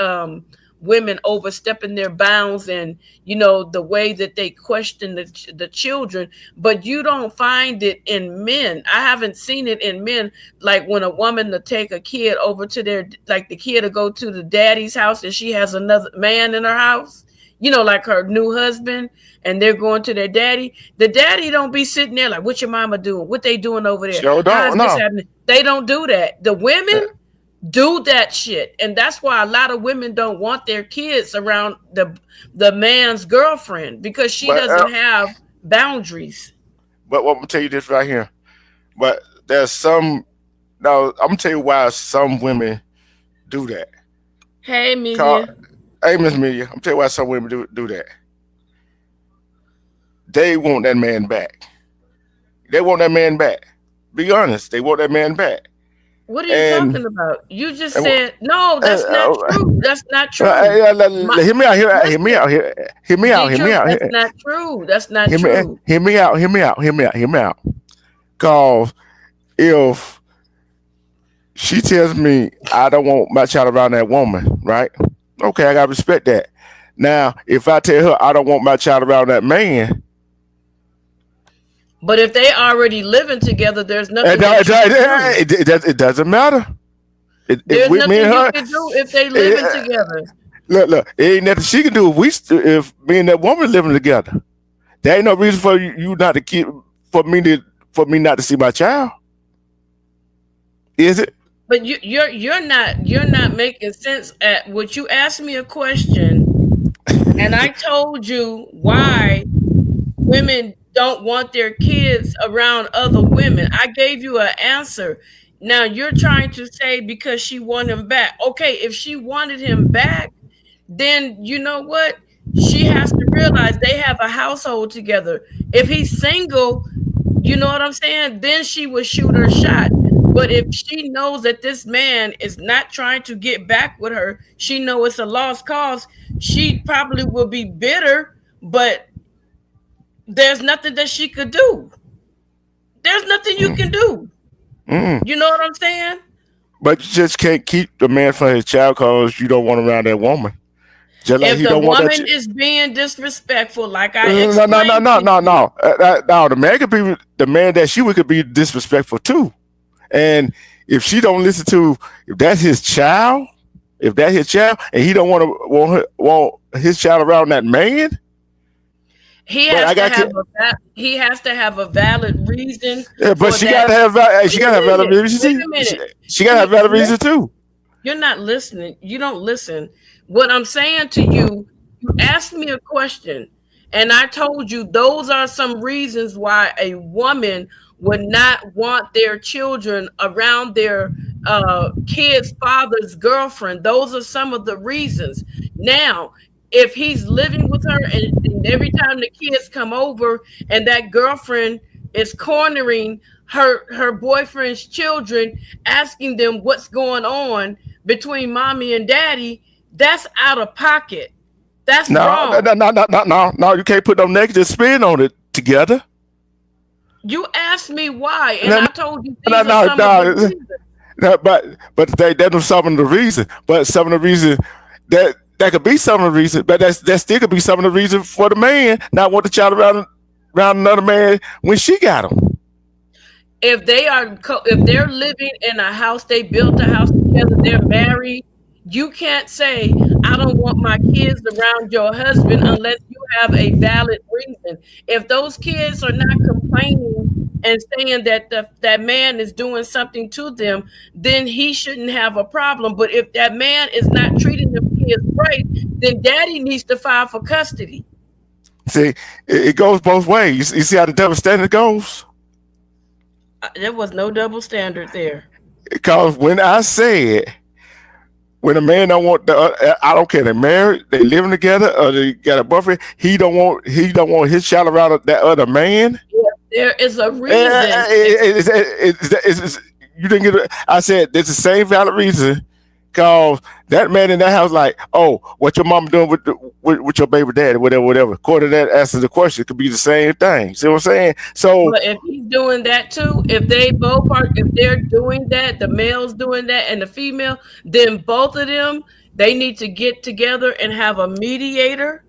Speaker 2: women overstepping their bounds, and you know the way that they question the children, but you don't find it in men. I haven't seen it in men, like when a woman to take a kid over to their, like the kid to go to the daddy's house and she has another man in her house, you know, like her new husband, and they're going to their daddy. The daddy don't be sitting there like, what your mama doing? What they doing over there?
Speaker 1: Sure
Speaker 2: How's
Speaker 1: don't.
Speaker 2: this
Speaker 1: No.
Speaker 2: happening? They don't do that. The women do that shit, and that's why a lot of women don't want their kids around the man's girlfriend, because she doesn't have boundaries.
Speaker 1: But I'm gonna tell you this right here. But there's some. Now I'm gonna tell you why some women do that.
Speaker 2: Hey, Media.
Speaker 1: Hey, Miss Media, I'm tell you why some women do that. They want that man back. They want that man back. Be honest, they want that man back.
Speaker 2: What are you talking about? You just said no. That's not true. That's not true.
Speaker 1: Hear me out. Hear me out. Hear me out. Hear me out.
Speaker 2: That's not true. That's not true.
Speaker 1: Hear me out. Hear me out. Hear me out. Hear me out. Cause if she tells me I don't want my child around that woman, right? Okay, I gotta respect that. Now, if I tell her I don't want my child around that man,
Speaker 2: but if they already living together, there's nothing.
Speaker 1: It doesn't matter.
Speaker 2: There's nothing you can do if they living together.
Speaker 1: Look, it ain't nothing she can do if me and that woman living together. There ain't no reason for you not to keep for me not to see my child. Is it?
Speaker 2: But you're not making sense. At what you asked me a question, and I told you why women don't want their kids around other women. I gave you an answer. Now you're trying to say because she wanted him back. Okay, if she wanted him back, then you know what? She has to realize they have a household together. If he's single, you know what I'm saying? Then she would shoot her shot. But if she knows that this man is not trying to get back with her, she knows it's a lost cause, she probably will be bitter, but there's nothing that she could do. There's nothing you can do. You know what I'm saying?
Speaker 1: But you just can't keep the man from his child because you don't want around that woman.
Speaker 2: Just like if the woman is being disrespectful, like I explained.
Speaker 1: No. The man that she could be disrespectful too. And if she don't listen to, if that's his child, and he don't want his child around that man,
Speaker 2: he has to have a valid reason.
Speaker 1: Yeah, but she gotta have valid reason. She gotta have valid reason too.
Speaker 2: You're not listening. You don't listen. What I'm saying to you, you asked me a question, and I told you those are some reasons why a woman would not want their children around their kid's father's girlfriend. Those are some of the reasons. Now, if he's living with her and every time the kids come over and that girlfriend is cornering her boyfriend's children, asking them what's going on between mommy and daddy, that's out of pocket. That's wrong.
Speaker 1: No, you can't put no negative spin on it together.
Speaker 2: You asked me why, and I told you these are some of the reasons.
Speaker 1: But that's some of the reason. But some of the reason that could be some of the reason, but that still could be some of the reason for the man not want the child around another man when she got him.
Speaker 2: If they're living in a house, they built a house together, they're married. You can't say, I don't want my kids around your husband unless you have a valid reason. If those kids are not complaining and saying that that man is doing something to them, then he shouldn't have a problem. But if that man is not treating the kids right, then daddy needs to file for custody.
Speaker 1: See, it goes both ways. You see how the double standard goes?
Speaker 2: There was no double standard there.
Speaker 1: Because when I said, when a man don't want I don't care, they're married, they living together, or they got a boyfriend, he don't want his child around that other man.
Speaker 2: Yeah, there is a reason.
Speaker 1: You didn't get it. I said there's the same valid reason Cause that man in that house, like, oh, what your mama doing with with your baby daddy, whatever, whatever. According to that answer the question, it could be the same thing. See what I'm saying? So,
Speaker 2: But if he's doing that too, if they're doing that, the male's doing that and the female, then both of them, they need to get together and have a mediator,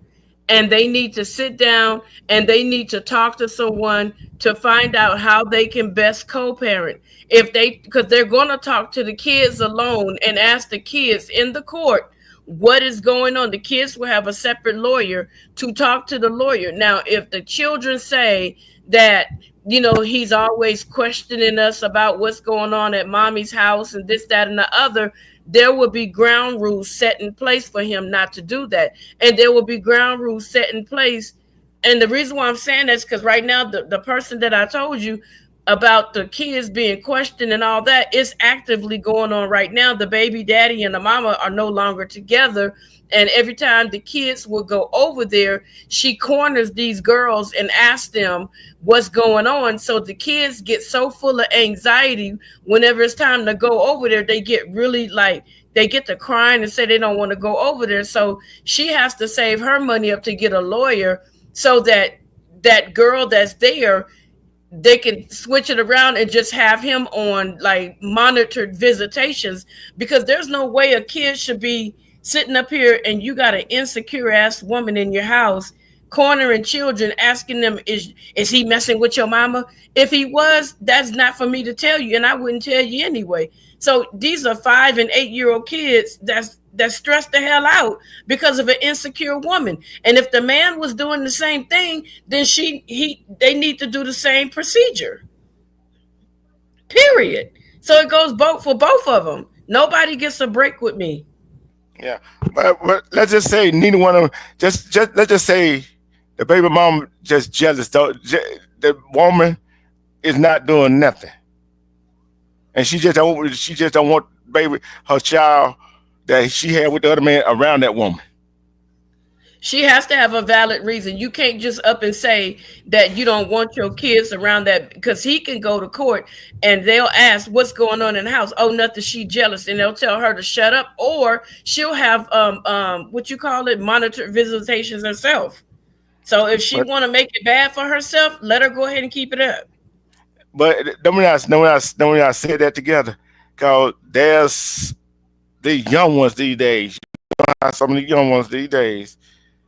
Speaker 2: and they need to sit down and they need to talk to someone to find out how they can best co-parent. If they, because they're going to talk to the kids alone and ask the kids in the court what is going on. The kids will have a separate lawyer to talk to the lawyer. Now, if the children say that, he's always questioning us about what's going on at mommy's house and this, that, and the other, there will be ground rules set in place for him not to do that. And there will be ground rules set in place. And the reason why I'm saying that is because right now, the person that I told you about the kids being questioned and all that is actively going on right now. The baby daddy and the mama are no longer together. And every time the kids will go over there, she corners these girls and asks them what's going on. So the kids get so full of anxiety whenever it's time to go over there, they get really like, they get to crying and say they don't want to go over there. So she has to save her money up to get a lawyer so that that girl that's there, they can switch it around and just have him on like monitored visitations, because there's no way a kid should be sitting up here and you got an insecure ass woman in your house cornering children, asking them, is he messing with your mama? If he was, that's not for me to tell you, and I wouldn't tell you anyway. So these are 5 and 8-year-old kids that's stressed the hell out because of an insecure woman. And if the man was doing the same thing, then they need to do the same procedure. Period. So it goes for both of them. Nobody gets a break with me.
Speaker 1: yeah. But let's just say neither one of them. Just let's just say the baby mom just jealous. The woman is not doing nothing, and she just don't want baby her child that she had with the other man around that woman.
Speaker 2: She has to have a valid reason. You can't just up and say that you don't want your kids around that, because he can go to court and they'll ask what's going on in the house. Oh, nothing. She jealous, and they'll tell her to shut up, or she'll have what you call it, monitored visitations herself. So if she
Speaker 1: But
Speaker 2: want to make it bad for herself, let her go ahead and keep it up.
Speaker 1: don't we not say that together? Cause there's the young ones these days. Some of the young ones these days.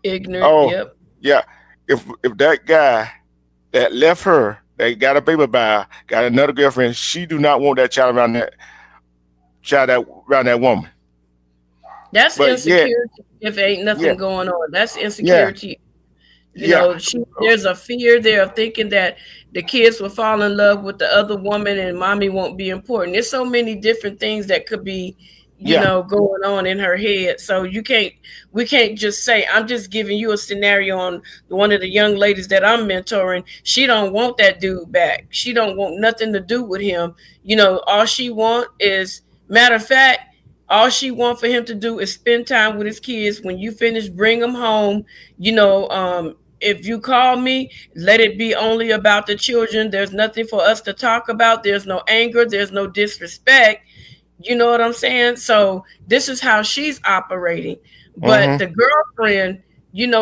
Speaker 2: Ignorant.
Speaker 1: Oh,
Speaker 2: Yep.
Speaker 1: yeah. If that guy that left her, that got a baby by her, got another girlfriend, she do not want that around that woman.
Speaker 2: That's
Speaker 1: But yeah,
Speaker 2: insecurity. If ain't
Speaker 1: yeah,
Speaker 2: nothing going on, that's
Speaker 1: yeah,
Speaker 2: insecurity.
Speaker 1: yeah,
Speaker 2: There's a fear there of thinking that the kids will fall in love with the other woman and mommy won't be important. There's so many different things that could be,
Speaker 1: yeah.
Speaker 2: going on in her head. So we can't just say, I'm just giving you a scenario on one of the young ladies that I'm mentoring. She don't want that dude back. She don't want nothing to do with him. All she want is, matter of fact, all she want for him to do is spend time with his kids. When you finish, bring them home. If you call me, let it be only about the children. There's nothing for us to talk about. There's no anger. There's no disrespect. You know what I'm saying? So this is how she's operating. But
Speaker 1: Hmm.
Speaker 2: the girlfriend,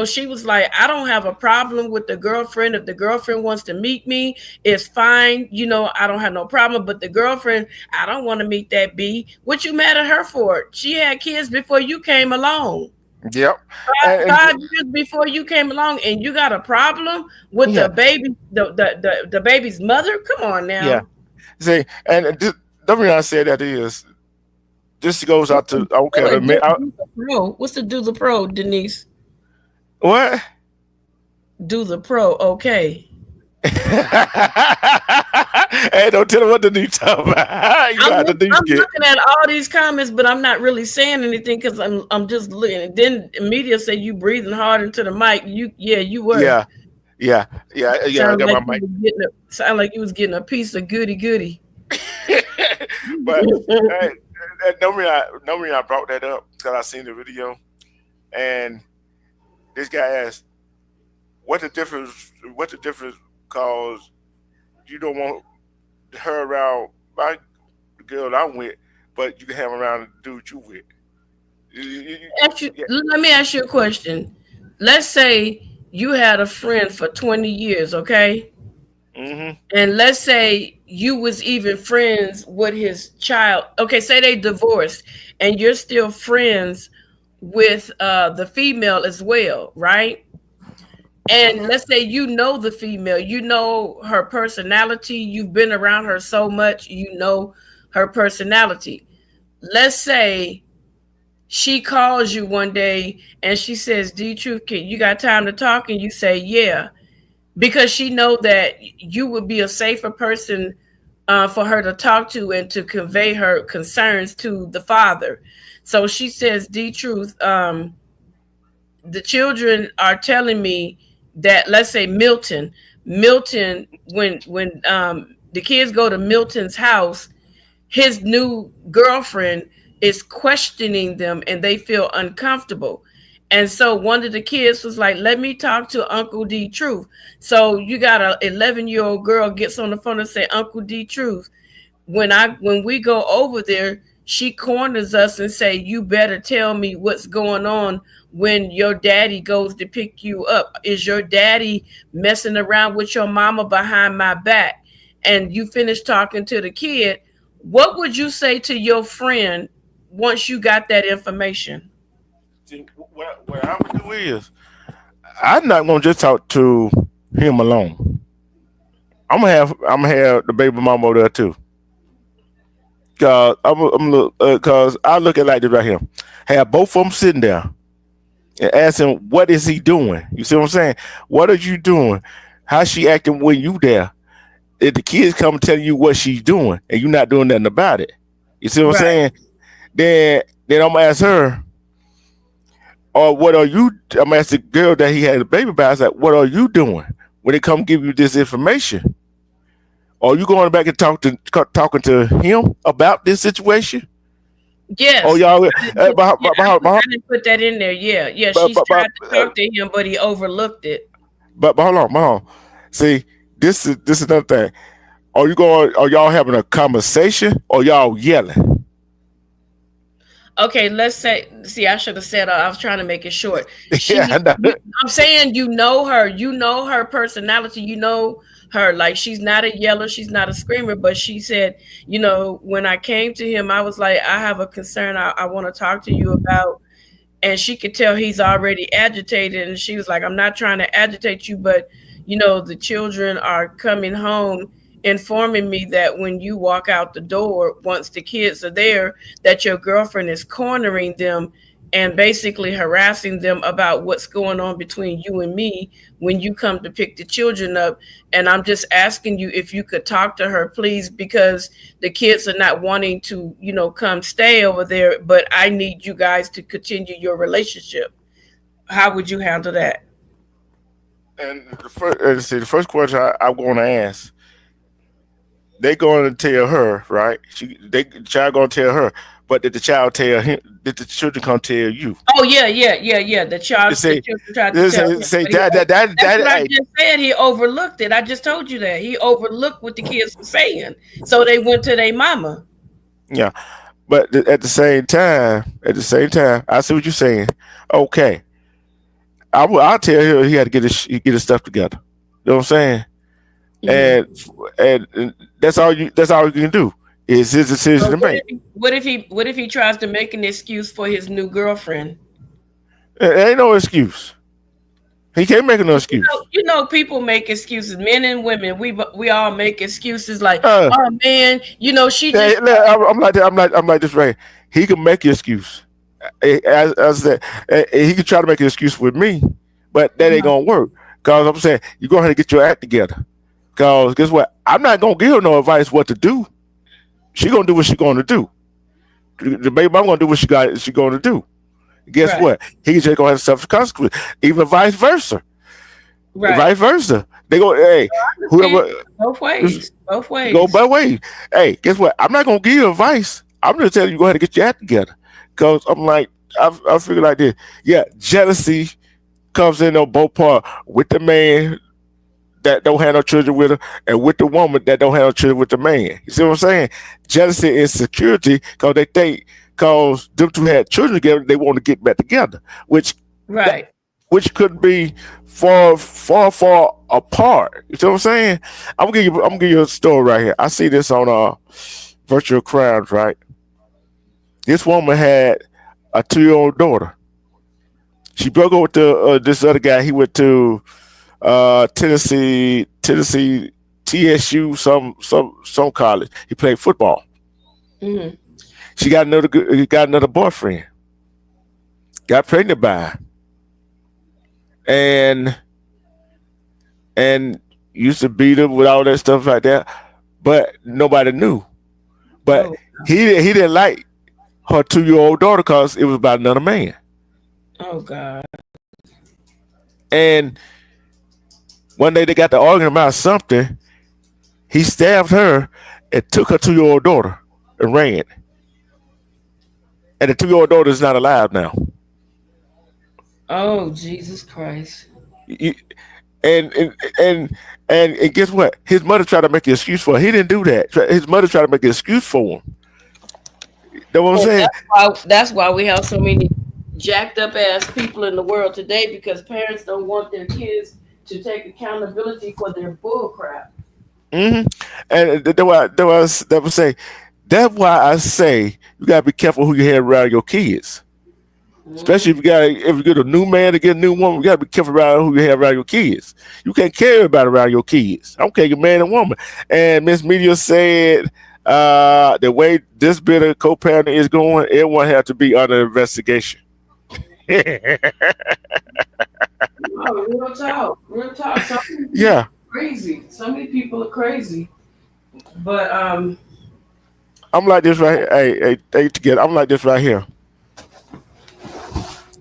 Speaker 2: she was like, I don't have a problem with the girlfriend. If the girlfriend wants to meet me, it's fine. I don't have no problem. But the girlfriend, I don't want to meet that B. What you mad at her for? She had kids before you came along.
Speaker 1: Yep.
Speaker 2: Five,
Speaker 1: And
Speaker 2: 5 years before you came along, and you got a problem with
Speaker 1: yeah,
Speaker 2: the baby, the baby's mother? Come on
Speaker 1: yeah.
Speaker 2: now.
Speaker 1: See, and the reason I say that is this goes
Speaker 2: What's
Speaker 1: out
Speaker 2: the
Speaker 1: to okay.
Speaker 2: do the pro? What's the do the pro, Denise?
Speaker 1: What?
Speaker 2: Do the pro, okay.
Speaker 1: Hey, don't tell them what the new talking about. You got the new
Speaker 2: I'm
Speaker 1: skit.
Speaker 2: looking at all these comments, but I'm not really saying anything because I'm just looking. Then media say you breathing hard into the mic. You were.
Speaker 1: Yeah, yeah, yeah. I
Speaker 2: Sound
Speaker 1: got
Speaker 2: like
Speaker 1: my
Speaker 2: you
Speaker 1: mic.
Speaker 2: was getting a piece of goody goody.
Speaker 1: But hey, no reason I brought that up because I seen the video and this guy asked, "What the difference? What the difference? Cause you don't want her around my girl I'm with, but you can have around the dude you with. Yeah.
Speaker 2: Let me ask you a question. Let's say you had a friend for 20 years, okay?
Speaker 1: Mm-hmm.
Speaker 2: And let's say you was even friends with his child. Okay, say they divorced and you're still friends with the female as well, right? And let's say you know the female, you know her personality, you've been around her so much, you know her personality. Let's say she calls you one day and she says, D Truth, you got time to talk? And you say, yeah, because she know that you would be a safer person for her to talk to and to convey her concerns to the father. So she says, D Truth, the children are telling me that, let's say Milton, when the kids go to Milton's house, his new girlfriend is questioning them and they feel uncomfortable. And so one of the kids was like, let me talk to Uncle D Truth. So you got a 11-year-old girl gets on the phone and say, Uncle D Truth, when we go over there, she corners us and say, you better tell me what's going on when your daddy goes to pick you up. Is your daddy messing around with your mama behind my back? And you finish talking to the kid. What would you say to your friend once you got that information?
Speaker 1: See, what I would do is, I'm not gonna just talk to him alone. I'm gonna have the baby mama over there too. Cause I look at it like this right here. Have both of them sitting there and ask him, what is he doing? You see what I'm saying? What are you doing? How's she acting when you there? If the kids come telling you what she's doing and you're not doing nothing about it, you see what I'm saying? Then I'm gonna ask her, or what are you? I'm gonna ask the girl that he had a baby by. I said, what are you doing when they come give you this information? Are you going back and talking to him about this situation?
Speaker 2: Yes.
Speaker 1: Oh, y'all.
Speaker 2: I didn't put that in there. Yeah. She tried to talk to him, but he overlooked it.
Speaker 1: But hold on. See, this is another thing. Are y'all having a conversation or y'all yelling?
Speaker 2: Okay, let's say. See, I should have said. I was trying to make it short.
Speaker 1: Yeah,
Speaker 2: I'm saying you know her. You know her personality. You know her. Like, she's not a yeller. She's not a screamer. But she said, when I came to him, I was like, I have a concern. I want to talk to you about. And she could tell he's already agitated. And she was like, I'm not trying to agitate you, but the children are coming home informing me that when you walk out the door, once the kids are there, that your girlfriend is cornering them and basically harassing them about what's going on between you and me when you come to pick the children up. And I'm just asking you if you could talk to her, please, because the kids are not wanting to, come stay over there, but I need you guys to continue your relationship. How would you handle that?
Speaker 1: And the first question I'm going to ask, they going to tell her, right? The child going to tell her, but did the child tell him? Did the children come tell you?
Speaker 2: Oh yeah. The children tried to tell him. I just said. He overlooked it. I just told you that he overlooked what the kids were saying, so they went to their mama.
Speaker 1: Yeah, but at the same time, I see what you're saying. Okay, I'll tell him he had to get his stuff together. You know what I'm saying? Mm-hmm. And that's all you can do. Is his decision to make.
Speaker 2: What if he tries to make an excuse for his new girlfriend?
Speaker 1: It ain't no excuse. He can't make no excuse.
Speaker 2: People make excuses. Men and women, we all make excuses like, oh man, she just.
Speaker 1: I'm like this, right? He can make an excuse. As I said, he can try to make an excuse with me, but that ain't gonna work. Cause I'm saying you go ahead and get your act together. Cause guess what? I'm not gonna give her no advice what to do. She gonna do what she gonna do. The baby mom gonna do what she gonna do. Guess what? He just gonna have to suffer consequences. Even vice versa.
Speaker 2: Right.
Speaker 1: Vice versa. They go, hey, whoever.
Speaker 2: Both ways.
Speaker 1: Go both ways. Hey, guess what? I'm not gonna give you advice. I'm just telling you go ahead and get your act together. Cause I'm like, I figure like this. Yeah, jealousy comes in on both parts with the man that don't have no children with her, and with the woman that don't have no children with the man. You see what I'm saying? Jealousy and insecurity, because they think because them two had children together, they want to get back together,
Speaker 2: Right.
Speaker 1: which could be far apart. You see what I'm saying? I'm gonna give you a story right here. I see this on Virtual Crimes, right? This woman had a 2-year-old daughter. She broke up with this other guy. He went to Tennessee TSU, some college. He played football.
Speaker 2: Mhm.
Speaker 1: She got another boyfriend. Got pregnant by her. And used to beat her with all that stuff like that, but nobody knew. But
Speaker 2: Oh,
Speaker 1: he didn't like her 2-year-old daughter because it was about another man.
Speaker 2: oh God.
Speaker 1: And one day they got to arguing about something. He stabbed her and took her 2-year-old daughter and ran. And the 2-year-old daughter is not alive now.
Speaker 2: Oh, Jesus Christ.
Speaker 1: You- And and and and guess what? His mother tried to make an excuse for him. He didn't do that. His mother tried to make an excuse for him. You know what I'm
Speaker 2: And
Speaker 1: saying?
Speaker 2: that's why we have so many jacked up ass people in the world today, because parents don't want their kids to take accountability for their bull crap.
Speaker 1: Hmm. And that's why I say you gotta be careful who you have around your kids.
Speaker 2: Mhm.
Speaker 1: Especially if you get a new man to get a new woman, you gotta be careful around who you have around your kids. You can't carry everybody around your kids. I don't care, your man and woman. And Miss Media said the way this bit of co-parenting is going, everyone has to be under investigation.
Speaker 2: No, real talk. Real talk. Some people
Speaker 1: Yeah,
Speaker 2: are crazy. So many people are crazy. But
Speaker 1: I'm like this right here. Hey, together. I'm like this right here.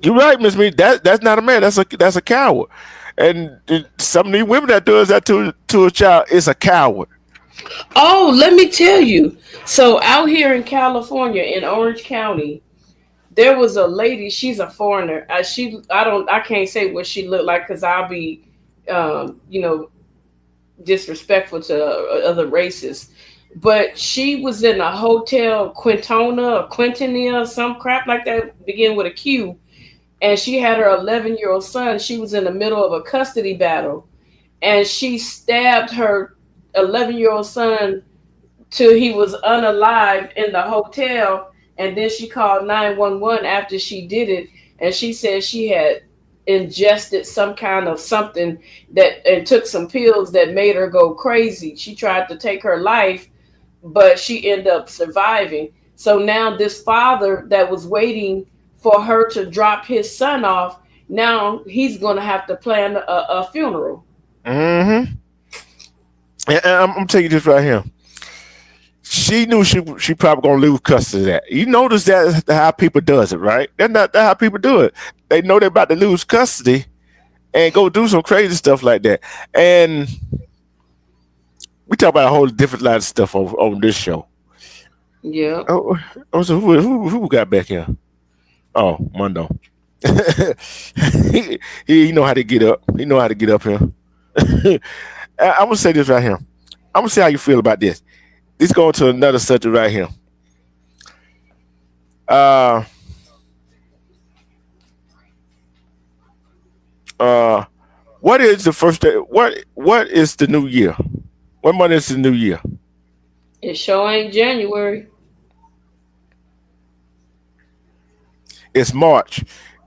Speaker 1: You're right, Miss Me. That's not a man. That's a coward. And some of these women that does that to a child is a coward.
Speaker 2: oh, let me tell you. So out here in California, in Orange County, there was a lady. She's a foreigner. I can't say what she looked like because I'll be, you know, disrespectful to other races. But she was in a hotel, Quintona or Quintonia, some crap like that, begin with a Q. And she had her 11-year-old son. She was in the middle of a custody battle, and she stabbed her 11-year-old son till he was unalive in the hotel. And then she called 911 after she did it, and she said she had ingested some kind of something that and took some pills that made her go crazy. She tried to take her life, but she ended up surviving. So now this father that was waiting for her to drop his son off, now he's going to have to plan a funeral.
Speaker 1: Mm-hmm. And I'm telling you this right here. She knew she probably gonna lose custody of that. You notice that's how people does it, right? That's how people do it. They know they're about to lose custody and go do some crazy stuff like that. And we talk about a whole different lot of stuff on this show.
Speaker 2: Yeah.
Speaker 1: So who we got back here? Oh, Mondo. he know how to get up. He know how to get up here. I'm gonna say this right here. I'm gonna see how you feel about this. Let's go to another subject right here. Uh, uh, what is the first day? What is the new year? What month is the new year?
Speaker 2: It sure ain't January.
Speaker 1: It's March.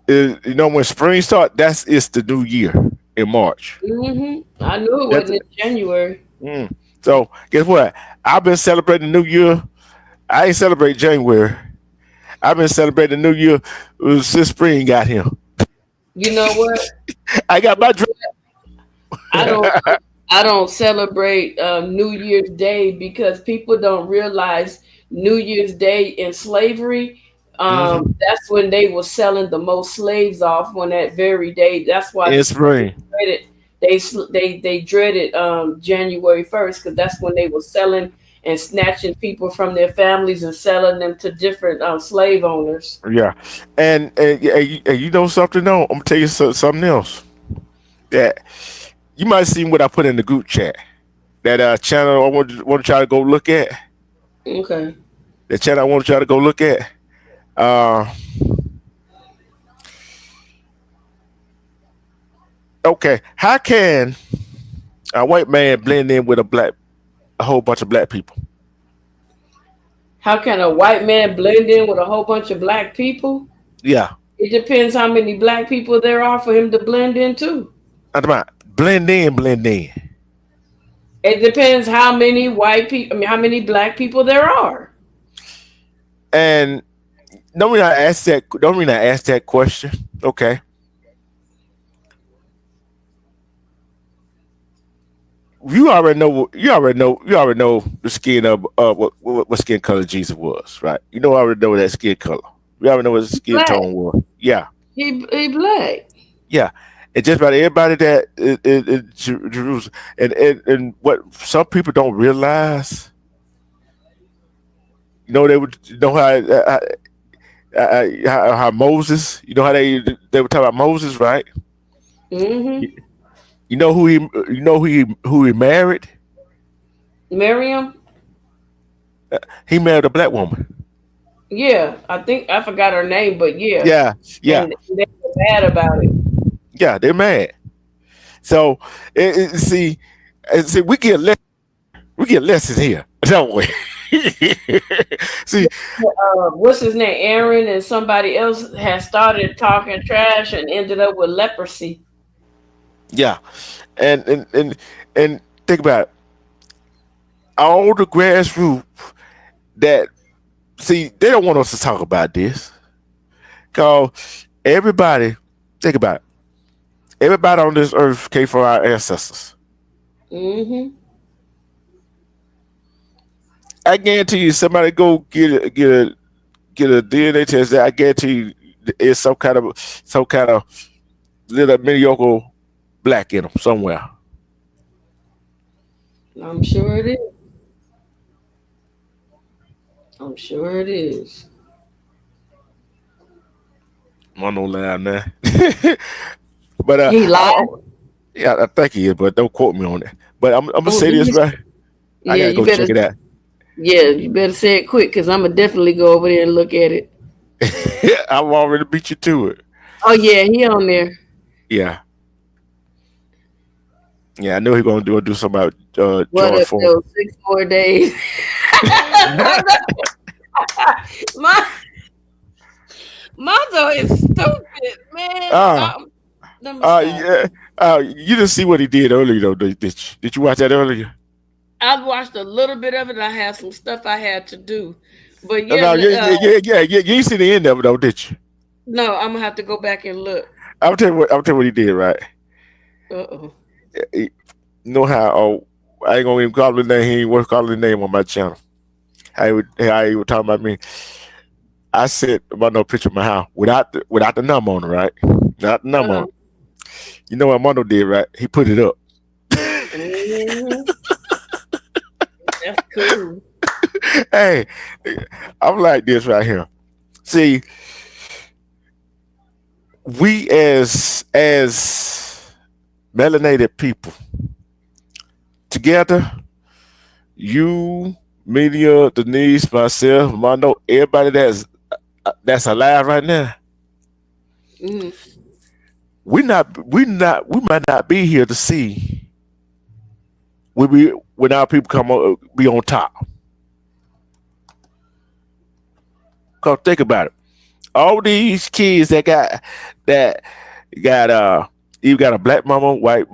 Speaker 1: You know when spring starts, it's the new year in March.
Speaker 2: I knew it
Speaker 1: That's
Speaker 2: wasn't in January.
Speaker 1: mm. So guess what? I've been celebrating the new year. I ain't celebrate January. I've been celebrating the new year since spring got here.
Speaker 2: You know what?
Speaker 1: I got my drink.
Speaker 2: I don't. I don't celebrate New Year's Day because people don't realize New Year's Day in slavery.
Speaker 1: Hmm.
Speaker 2: That's when they were selling the most slaves off on that very day. That's why
Speaker 1: In spring.
Speaker 2: dreaded they dreaded January 1st, because that's when they were selling and snatching people from their families and selling them to different slave owners.
Speaker 1: Yeah, and you know something? No, I'm gonna tell you something else. That You might see what I put in the group chat. That channel I want y'all to go look at.
Speaker 2: Okay.
Speaker 1: The channel I want y'all to go look at. Okay, how can a white man blend in with a whole bunch of black people?
Speaker 2: How can a white man blend in with a whole bunch of black people?
Speaker 1: Yeah,
Speaker 2: It depends how many black people there are for him to blend in too.
Speaker 1: blend in, blend in.
Speaker 2: It depends how many white people, how many black people there are.
Speaker 1: And don't mean I ask that question. Okay. You already know the skin of what skin color Jesus was, right? You know, I already know that skin color. You already know what his skin
Speaker 2: Black.
Speaker 1: tone was. Yeah,
Speaker 2: He black.
Speaker 1: yeah. And just about everybody that in Jerusalem, and what some people don't realize, you know, they would you know how Moses, you know how they were talking about Moses, right?
Speaker 2: Mm-hmm.
Speaker 1: You know who he married?
Speaker 2: Miriam.
Speaker 1: He married a black woman.
Speaker 2: Yeah, I think I forgot her name, but yeah.
Speaker 1: Yeah.
Speaker 2: And they were mad about it.
Speaker 1: Yeah, they're mad. So see, we get lessons here, don't we? See,
Speaker 2: What's his name? Aaron and somebody else has started talking trash and ended up with leprosy.
Speaker 1: yeah, and think about it. All the grassroots that see, they don't want us to talk about this, cause everybody, think about it. Everybody on this earth came from our ancestors.
Speaker 2: Mm-hmm.
Speaker 1: I guarantee you, somebody go get a DNA test. That I guarantee you, it's some kind of little mediocre black in them somewhere.
Speaker 2: I'm sure it is. I'm sure it is.
Speaker 1: I'm no lie now. But
Speaker 2: He lied.
Speaker 1: yeah, I think he is, but don't quote me on it. But I'm gonna
Speaker 2: Oh,
Speaker 1: say this right. I
Speaker 2: yeah,
Speaker 1: gotta go check it out.
Speaker 2: Yeah, you better say it quick because I'm gonna definitely go over there and look at it.
Speaker 1: I've already beat you to it.
Speaker 2: Oh yeah, he on there.
Speaker 1: Yeah, yeah. I know he's gonna do something about
Speaker 2: What
Speaker 1: George
Speaker 2: if
Speaker 1: Foreman.
Speaker 2: those 6 more days? my mother is stupid, man.
Speaker 1: Ah,
Speaker 2: Let me stop.
Speaker 1: yeah. You didn't see what he did earlier, though, did you? Did you watch that earlier?
Speaker 2: I watched a little bit of it. I had some stuff I had to do, but
Speaker 1: No, yeah. You didn't see the end of it, though, did you?
Speaker 2: no, I'm gonna have to go back and look.
Speaker 1: I'll tell you what he did, right?
Speaker 2: Uh-oh.
Speaker 1: You know how? Oh, I ain't gonna even call his name. He ain't worth calling his name on my channel. How he was talking about me. I said about no picture of my house without the number on it, right? Not the number on it. You know what Mondo did, right? He put it up.
Speaker 2: Mm-hmm. That's cool.
Speaker 1: Hey, I'm like this right here. See, we as melanated people together, you, Media, Denise, myself, Mondo, everybody that's alive right now.
Speaker 2: Mm-hmm.
Speaker 1: We might not be here to see when our people come be on top. Cause think about it. All these kids that got you got a black mama, white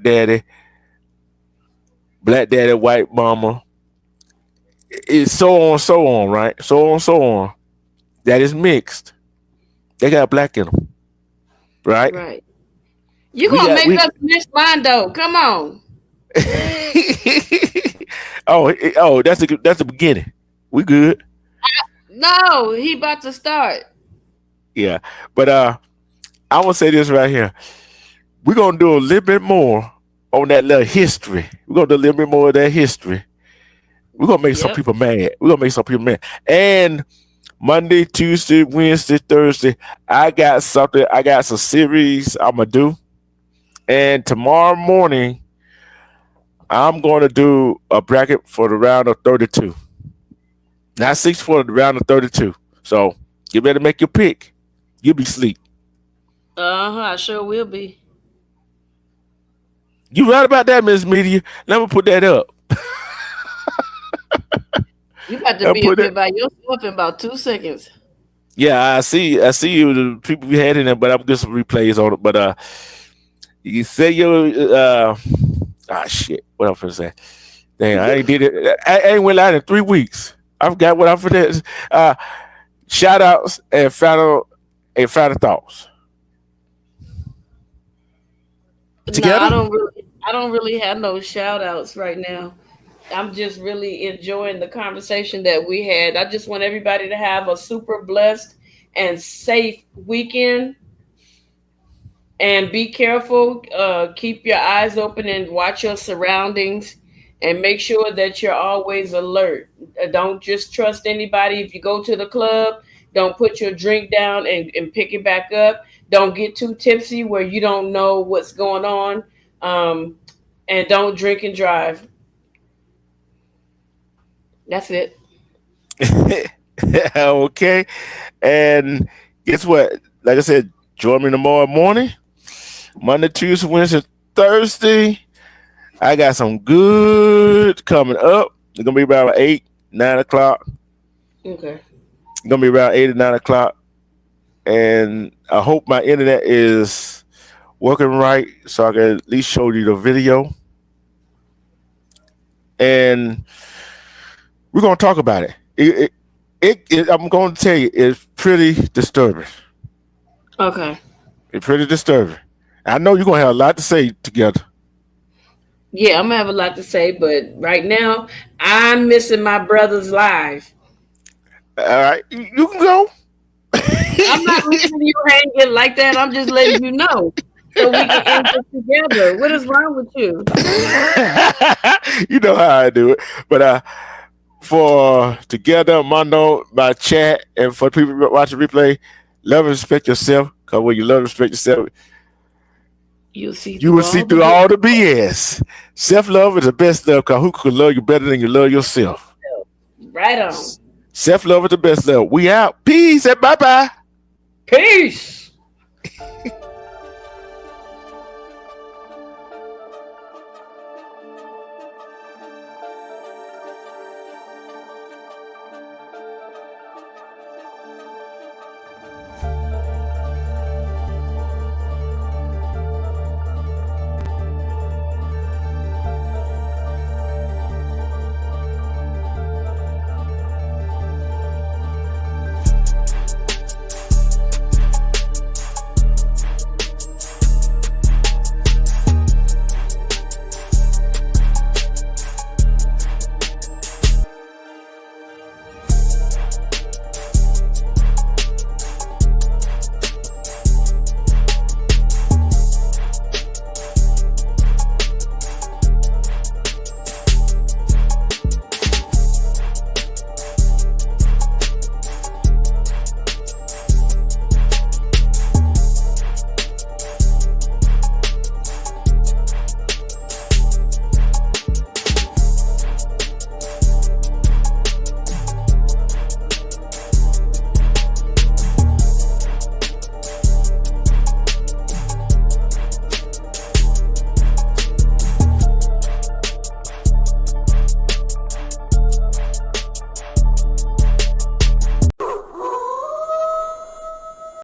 Speaker 1: daddy, black daddy, white mama. It's so on, right? So on. That is mixed. They got black in them, right?
Speaker 2: Right. You gonna make us miss Mondo? Come on.
Speaker 1: oh, that's the beginning. We good.
Speaker 2: No, he about to start.
Speaker 1: Yeah, but I'm gonna say this right here. We're gonna do a little bit more on that little history. We're gonna do a little bit more of that history. We're gonna make some people mad. And Monday, Tuesday, Wednesday, Thursday, I got some series I'm gonna do. And tomorrow morning, I'm going to do a bracket for the round of 32. Not 6 for the round of 32. So you better make your pick. You'll be asleep.
Speaker 2: I sure will be.
Speaker 1: You right about that, Miss Media. Let me put that up.
Speaker 2: You got to
Speaker 1: I'll
Speaker 2: be up
Speaker 1: put
Speaker 2: here
Speaker 1: it.
Speaker 2: by yourself in about 2 seconds.
Speaker 1: Yeah, I see you, the people we had in there, but I'm getting some replays on it. But you say your shit. What I'm gonna say? Damn, I ain't did it. I ain't went out in 3 weeks. I forgot what I'm for this. Shout outs and final thoughts.
Speaker 2: No,
Speaker 1: Together?
Speaker 2: I don't really have no shout outs right now. I'm just really enjoying the conversation that we had. I just want everybody to have a super blessed and safe weekend. And be careful. Keep your eyes open and watch your surroundings. And make sure that you're always alert. Don't just trust anybody. If you go to the club, don't put your drink down and pick it back up. Don't get too tipsy where you don't know what's going on. And don't drink and drive. That's it.
Speaker 1: Okay. And guess what? Like I said, join me tomorrow morning. Monday, Tuesday, Wednesday, Thursday. I got some good coming up. It's gonna be about 8, 9 o'clock.
Speaker 2: Okay.
Speaker 1: It's gonna be around 8 or 9 o'clock. And I hope my internet is working right so I can at least show you the video. And we're gonna talk about it. I'm gonna tell you, it's pretty disturbing.
Speaker 2: Okay.
Speaker 1: It's pretty disturbing. I know you're gonna have a lot to say together.
Speaker 2: Yeah, I'm gonna have a lot to say, but right now I'm missing my brother's live.
Speaker 1: All right, you can go.
Speaker 2: I'm not leaving you hanging like that. I'm just letting you know so we can end this together. What is wrong with you?
Speaker 1: You know how I do it. But for together, Mondo, my chat, and for people watching replay, love and respect yourself. Because when you love and respect yourself,
Speaker 2: You'll see
Speaker 1: you will see through all the BS. Self love is the best love. Because who could love you better than you love yourself?
Speaker 2: Right on.
Speaker 1: Self love is the best love. We out. Peace and bye bye.
Speaker 2: Peace.